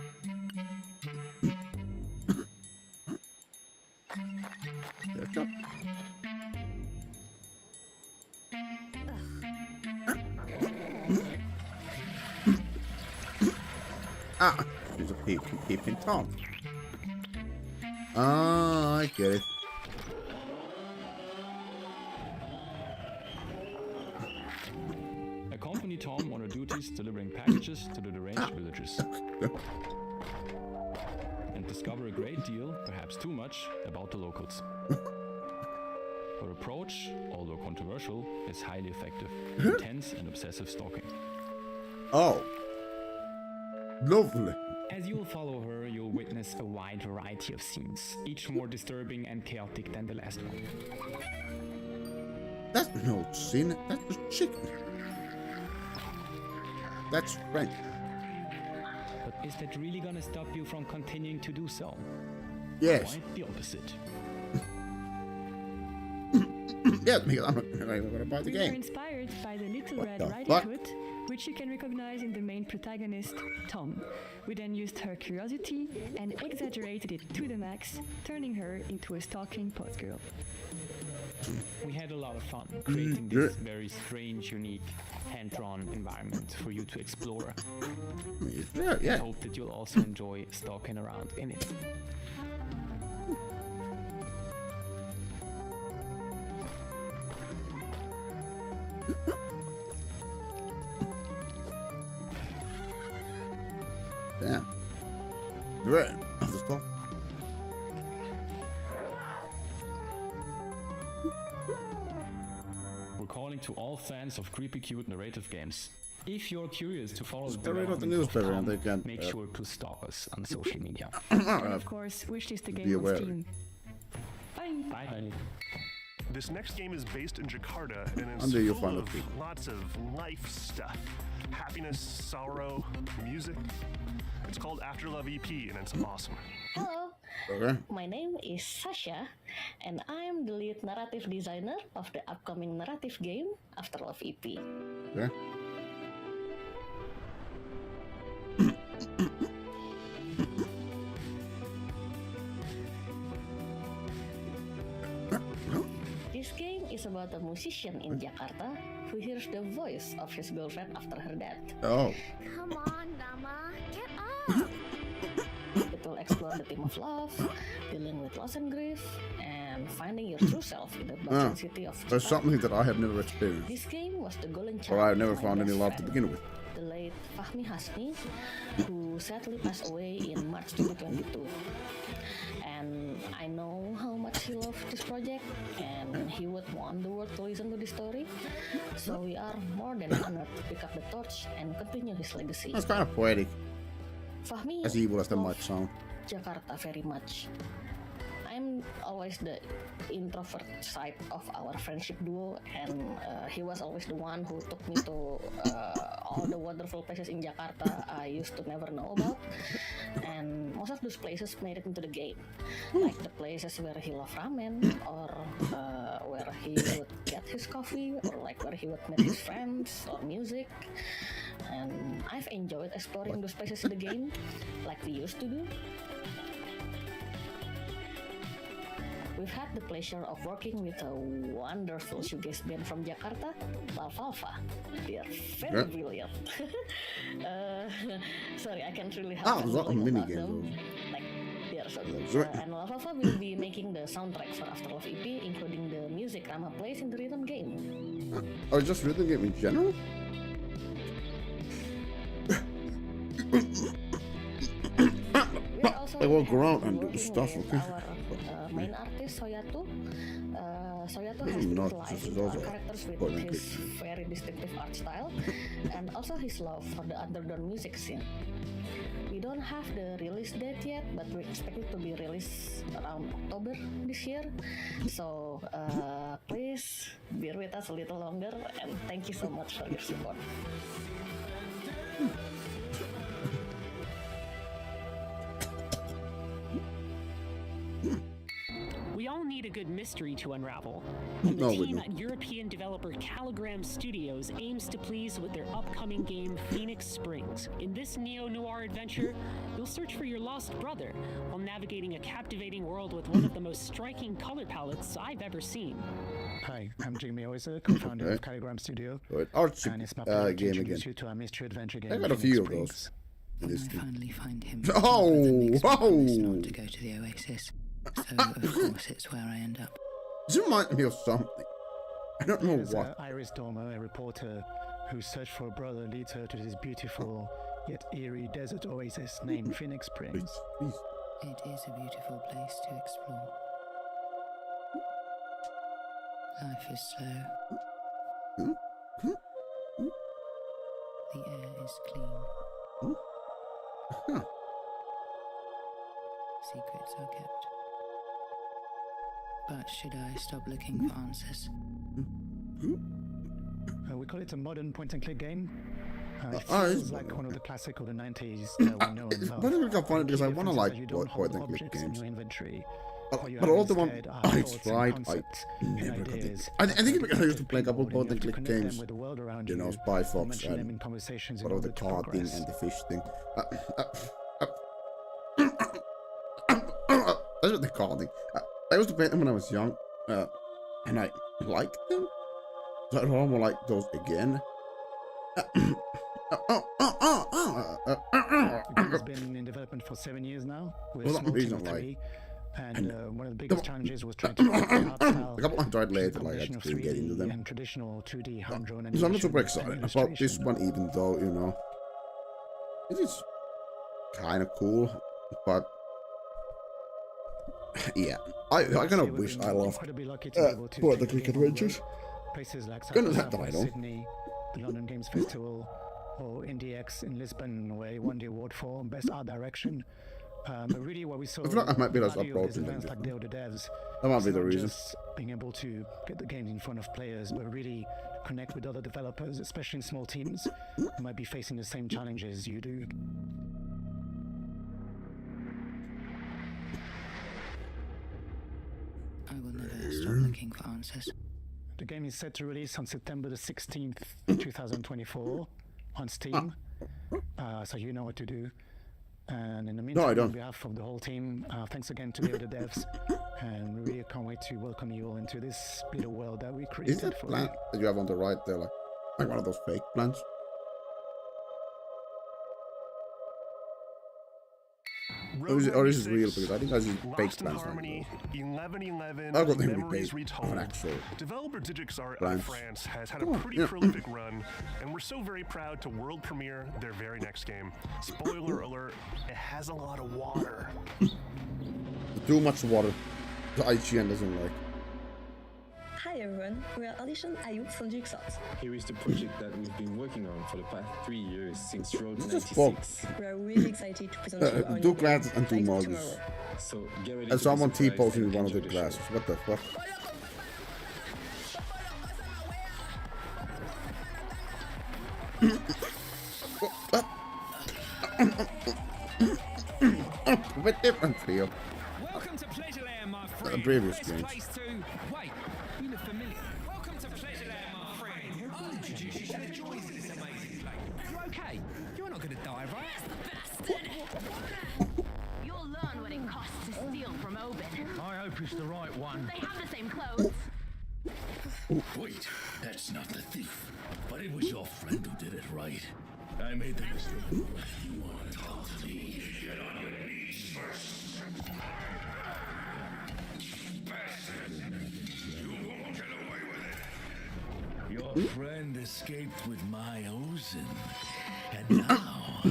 Ketchup. Ah, there's a peeping Tom. Ah, I get it. Accompany Tom on her duties delivering packages to the deranged villagers. And discover a great deal, perhaps too much, about the locals. Her approach, although controversial, is highly effective. Intense and obsessive stalking. Oh. Lovely. As you'll follow her, you'll witness a wide variety of scenes, each more disturbing and chaotic than the last one. That's no sin, that's just chicken. That's right. But is that really gonna stop you from continuing to do so? Yes. Quite the opposite. Yes, because I'm not gonna buy the We were game. inspired by the Little What Red the Riding fuck? Hood, which you can recognize in the main protagonist, Tom. We then used her curiosity and exaggerated it to the max, turning her into a stalking post girl. We had a lot of fun creating this very strange, unique, hand-drawn environment for you to explore. Yeah. I hope that you'll also enjoy stalking around in it. Damn. Right. That's cool. We're calling to all fans of creepy, cute narrative games. If you're curious to follow the newspaper and they can make sure to stalk us on social media. And of course, wishlist the game on Steam. Bye. Bye. This next game is based in Jakarta and Under it's your full of final lots of life stuff. Happiness, sorrow, music. It's called After Love EP and it's awesome. Hello. Okay. My name is Sasha and I'm the lead narrative designer of the upcoming narrative game After Love EP. Okay. This game is about a musician in Jakarta who hears the voice of his girlfriend after her death. Oh. Come on, Dama, get up! It will explore the theme of love, dealing with loss and grief, and finding your true self in the bustling city of Jakarta. There's something that I have never experienced. This game was the golden child. Or I've never of my found any best love to friend, begin with. the late Fahmi Hasmi, who sadly passed away in March 2022. And I know how much he loved this project, and he would want the world to listen to this story. So we are more than honored to pick up the torch and continue his legacy. That's kind of poetic. Fahmi As evil as that might loved sound. Jakarta very much. I'm always the introvert side of our friendship duo, and he was always the one who took me to all the wonderful places in Jakarta I used to never know about. And most of those places made it into the game, like the places where he loved ramen, or where he would get his coffee, or like where he would meet his friends, or music. And I've enjoyed exploring those places in the game, like we used to do. We've had the pleasure of working with a wonderful shoegaze band from Jakarta, Alfalfa. They are very brilliant. Sorry, I can't really help there's a lot of mini about games. them. Like, they are so good. And Alfalfa will be making the soundtrack for After Love EP, including the music Rama plays in the rhythm game. Or just rhythm game in general? I walk around and do stuff, okay? Our main artist, Soyatu. Soyatu This has is been not live just with also our characters with point and his click. very distinctive art style, and also his love for the underground music scene. We don't have the release date yet, but we expect it to be released around October this year. So please bear with us a little longer, and thank you so much for your support. We all need a good mystery to unravel, and the team at European developer Caligram Studios aims to please with their upcoming game Phoenix Springs. In this neo-noir adventure, you'll search for your lost brother while navigating a captivating world with one of the most striking color palettes I've ever seen. Hi, I'm Jimmy Oiser, co-founder of Caligram Studio. And it's my pleasure to introduce you to our mystery adventure game. I got a few of those. When I finally find him, Whoa! to go to the Oasis. So, of course, it's where I end up. This reminds me of something. I don't know what. Iris Dormer, a reporter who searched for a brother, leads her to this beautiful yet eerie desert oasis named Phoenix Springs. It is a beautiful place to explore. Life is slow. The air is clean. Secrets are kept. But should I stop looking for answers? We call it a modern point-and-click game. It feels like one of the classic of the 90s that we know and love. But I think I find it because I want to like point-and-click games. But all the one I tried, I never got it. I think it's because I used to play a couple point-and-click games. You know, Spy Fox and what of the car thing and the fish thing. That's what they call them. I used to play them when I was young, and I liked them. So I don't want to like those again. The game has been in development for 7 years now. We're smoking 3, and one of the biggest challenges was trying to a couple I tried later, like I just didn't get into them. And traditional 2D hand-drawn So I'm not super excited about this one, even though, you know, it is kind of cool, but yeah, I kind of wish I loved the Click Adventures. Places like Gonna have that, Sydney, the London Games Festival, or IndieX in Lisbon, where he won the award for Best Art Direction. But really, what we saw, I feel like I might be less approaching events them. like Day of the Devs. That might be the not reason. Just being able to get the games in front of players, but really connect with other developers, especially in small teams who might be facing the same challenges you do. I will never stop looking for answers. The game is set to release on September the 16th, 2024 on Steam. So you know what to do. And in the meantime, on behalf of the whole team, thanks again to the other devs. And we really can't wait to welcome you all into this little world that we created. Is that for plant that you have on the right there, like one of those fake plants? Or is it real? Because I think I see fake plants. Harmony, 1111, I got them Memories Retold. Actual Developer Digix Art plants. of France has had a pretty prolific run, and we're so very proud to world premiere their very next game. Spoiler alert, it has a lot of water. Too much water. The IGN doesn't like. Hi everyone, we are Audition Ayub from Jigsaws. Here is the project that we've been working on for the past 3 years since Road Just 96. We are really excited to present you our Two new glasses game, and two Light mugs. Tomorrow. So get ready And to someone be surprised T-posing and one of the enjoy the show. glasses. What the fuck? A bit different feel. Welcome to Pleasureland, my friend. The previous Best games. place to... Wait, you look familiar. Welcome to Pleasureland, my friend. I'll introduce you to the joys of this amazing place. You okay? You're not going to die, right? You'll learn what it costs to steal from Oben. I hope it's the right one. They have the same clothes. Wait, that's not the thief. But it was your friend who did it, right? I made the mistake. You want to talk to me? Get on your knees first. Bastard! You won't get away with it. Your friend escaped with my Ozen. And now...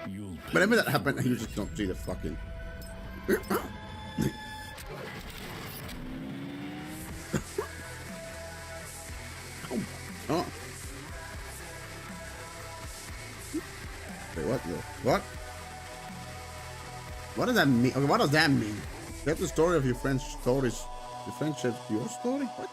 you'll Whenever that happened, you just don't see the fucking... Oh. Wait, what? What? What does that mean? Okay, what does that mean? That's the story of your friend's stories. Your friend shares your story? What?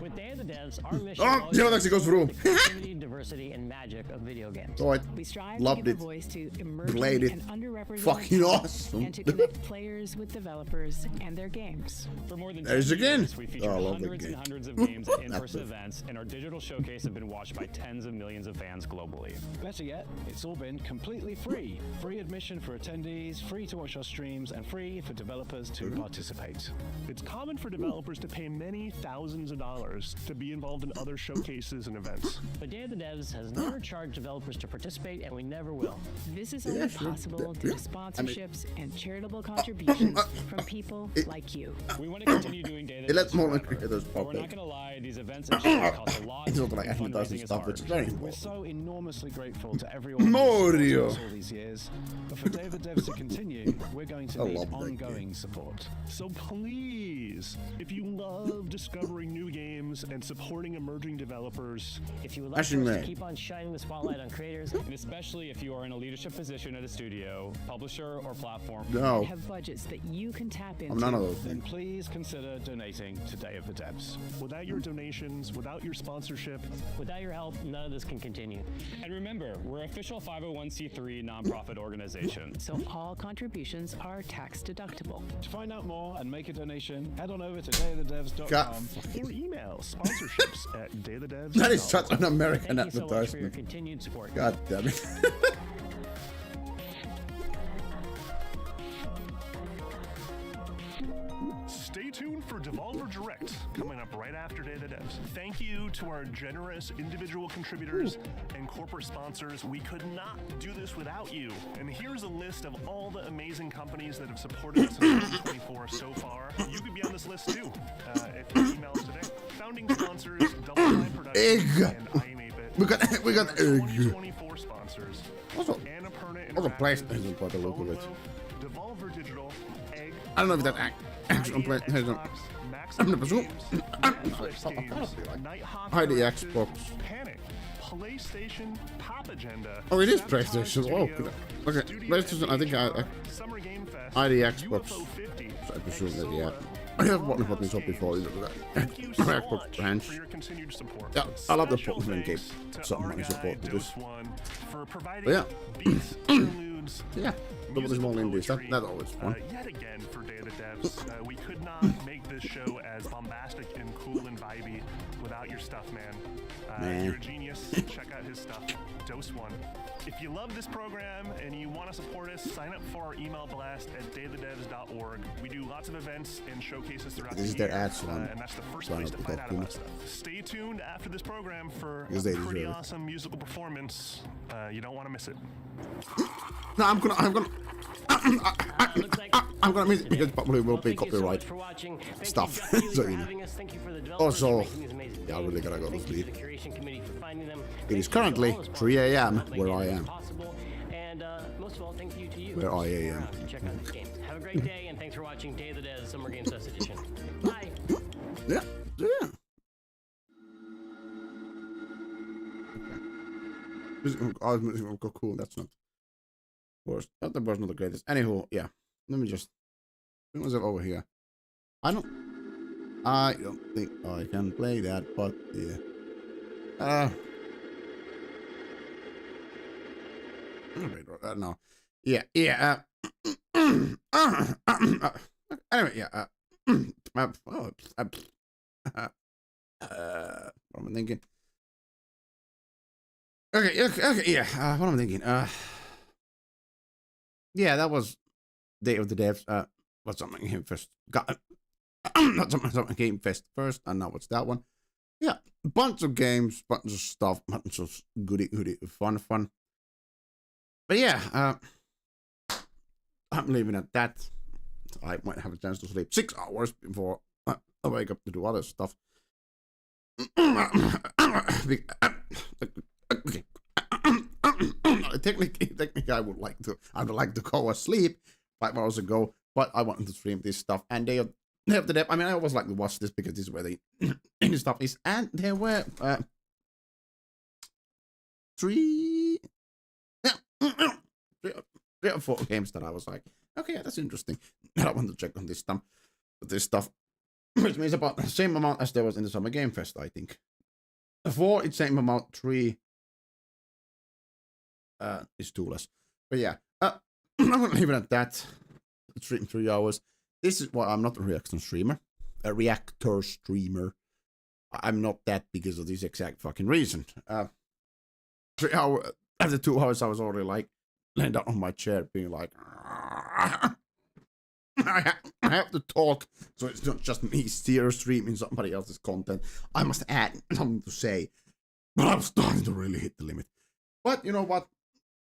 With Day of the Devs, our mission Oh, Joe actually goes through. creativity, diversity, and magic of video games. Oh, I We strive loved to it. give a voice to emerging Played it. and underrepresented Fucking talent awesome. and to connect players with developers and their games. For more than There's 10 again. years, we featured Oh, I love that hundreds game. and hundreds of games at in-person events, and our digital showcase have been watched by tens of millions of fans globally. Better yet, it's all been completely free. Free admission for attendees, free to watch our streams, and free for developers to participate. It's common for developers to pay many thousands of dollars to be involved in other showcases and events. But Day of the Devs has never charged developers to participate, and we never will. This is only possible due to sponsorships and charitable contributions from people like you. We want to continue doing Day of the It lets Devs more forever, creators but pop we're not up. going to lie, these events and shows cost a lot, It's not and like advertising fundraising is stuff, which is hard. very We're important. so enormously grateful to everyone Mario. who's supported us all these years. But for Day of the Devs to continue, we're going to I need love that ongoing support. So please, if you love discovering new games and supporting emerging developers, if you would like Actually, for us to man. keep on shining the spotlight on creators, and especially if you are in a leadership position at a studio, publisher, or platform, No. Have budgets that you can tap into. I'm none of those Then things. please consider donating to Day of the Devs. without your donations, without your sponsorship, without your help, none of this can continue. And remember, we're an official 501c3 nonprofit organization. So all contributions are tax deductible. To find out more and make a donation, head on over to dayofthedevs.com God. or email sponsorships at dayofthedevs.com. That is such an American Thank you so much for your advertisement. continued support. God damn it. Stay tuned for Devolver Direct, coming up right after Day of the Devs. Thank you to our generous individual contributors and corporate sponsors. We could not do this without you. And here's a list of all the amazing companies that have supported us in 2024 so far. You could be on this list too, if you email us today. Founding sponsors, Double Line Productions and I Am 8-Bit. we got 2024 sponsors. Also PlayStation by the look of it. Devolver Digital, Egg, I don't know if that actually on PlayStation. I'm gonna presume. Hide the Xbox. Panic, PlayStation, Pop Agenda. Oh, it is PlayStation. Oh, okay. PlayStation. I think hide the Xbox. So I presume that yeah. I have bought Pokemon Shop before. Xbox branch. Yeah, I love the Pokemon game. Some money support to this. But yeah. Yeah, double the small indies. That's always fun. Yet again, for Day of the Devs, we could not make this show as bombastic and cool and vibey without your stuff, man. You're a genius. Check out his stuff. Dose One. If you love this program and you want to support us, sign up for our email blast at dayofthedevs.org. We do lots of events and showcases throughout the year. This is their ads one. And that's the first place to find out about stuff. Stay tuned after this program for a pretty awesome musical performance. You don't want to miss it. No, I'm gonna miss it because probably will be copyright stuff. So you know. Also, yeah, I really gotta go to sleep. It is currently 3 a.m. where I am. And most of all, thank you to you. Where I am. Check out this game. Have a great day, and thanks for watching Day of the Dead Summer Games Fest Edition. Bye. Yeah. Oh, cool. That's not worst. That was not the greatest. Anywho, yeah. Let me just bring myself over here. I don't think I can play that, but yeah. No. Yeah. Anyway, yeah. What am I thinking? Okay, yeah. What am I thinking? Yeah, that was Day of the Devs. What's something Game Fest? Not something Game Fest first, and now what's that one? Yeah, bunch of games, bunch of stuff, bunch of goody, fun. But yeah, I'm leaving at that. I might have a chance to sleep 6 hours before I wake up to do other stuff. Okay. Technically, I would like to go asleep 5 hours ago, but I wanted to stream this stuff. And Day of the Dev. I mean, I always like to watch this because this is where the indie stuff is. And there were 3 or 4 games that I was like, okay, yeah, that's interesting. And I want to check on this stuff, which means about the same amount as there was in the Summer Game Fest, I think. 4, it's same amount. 3 is 2 less. But yeah, I'm gonna leave it at that. Stream 3 hours. This is why I'm not a reactor streamer. I'm not that because of this exact fucking reason. 3 hours after 2 hours, I was already like laying down on my chair, being like, I have to talk, so it's not just me streaming somebody else's content. I must add something to say, but I'm starting to really hit the limit. But you know what?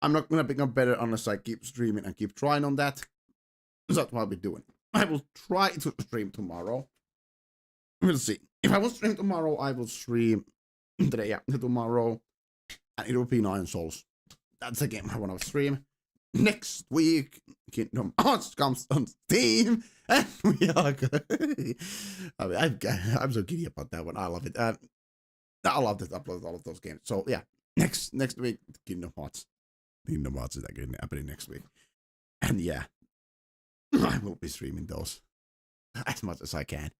I'm not gonna become better unless I keep streaming and keep trying on that. That's what I'll be doing. I will try to stream tomorrow. We'll see. If I will stream tomorrow, I will stream today after tomorrow, and it will be 9 Souls. That's the game I want to stream. Next week, Kingdom Hearts comes on Steam, and we are good. I mean, I'm so giddy about that one. I love it. I love to upload all of those games. So yeah, next week, Kingdom Hearts. Kingdom Hearts is happening next week, and yeah, I will be streaming those as much as I can.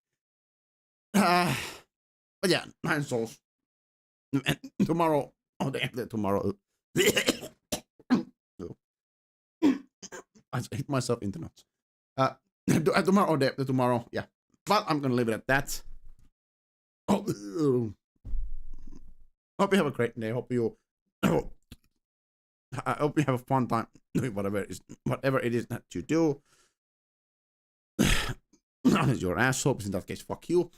But yeah, 9 Souls. And tomorrow, day after tomorrow. I hit myself in the nuts. Tomorrow, day after tomorrow, yeah. But I'm gonna leave it at that. Hope you have a great day. I hope you have a fun time doing whatever it is that you do. Unless you're an asshole, in that case, fuck you.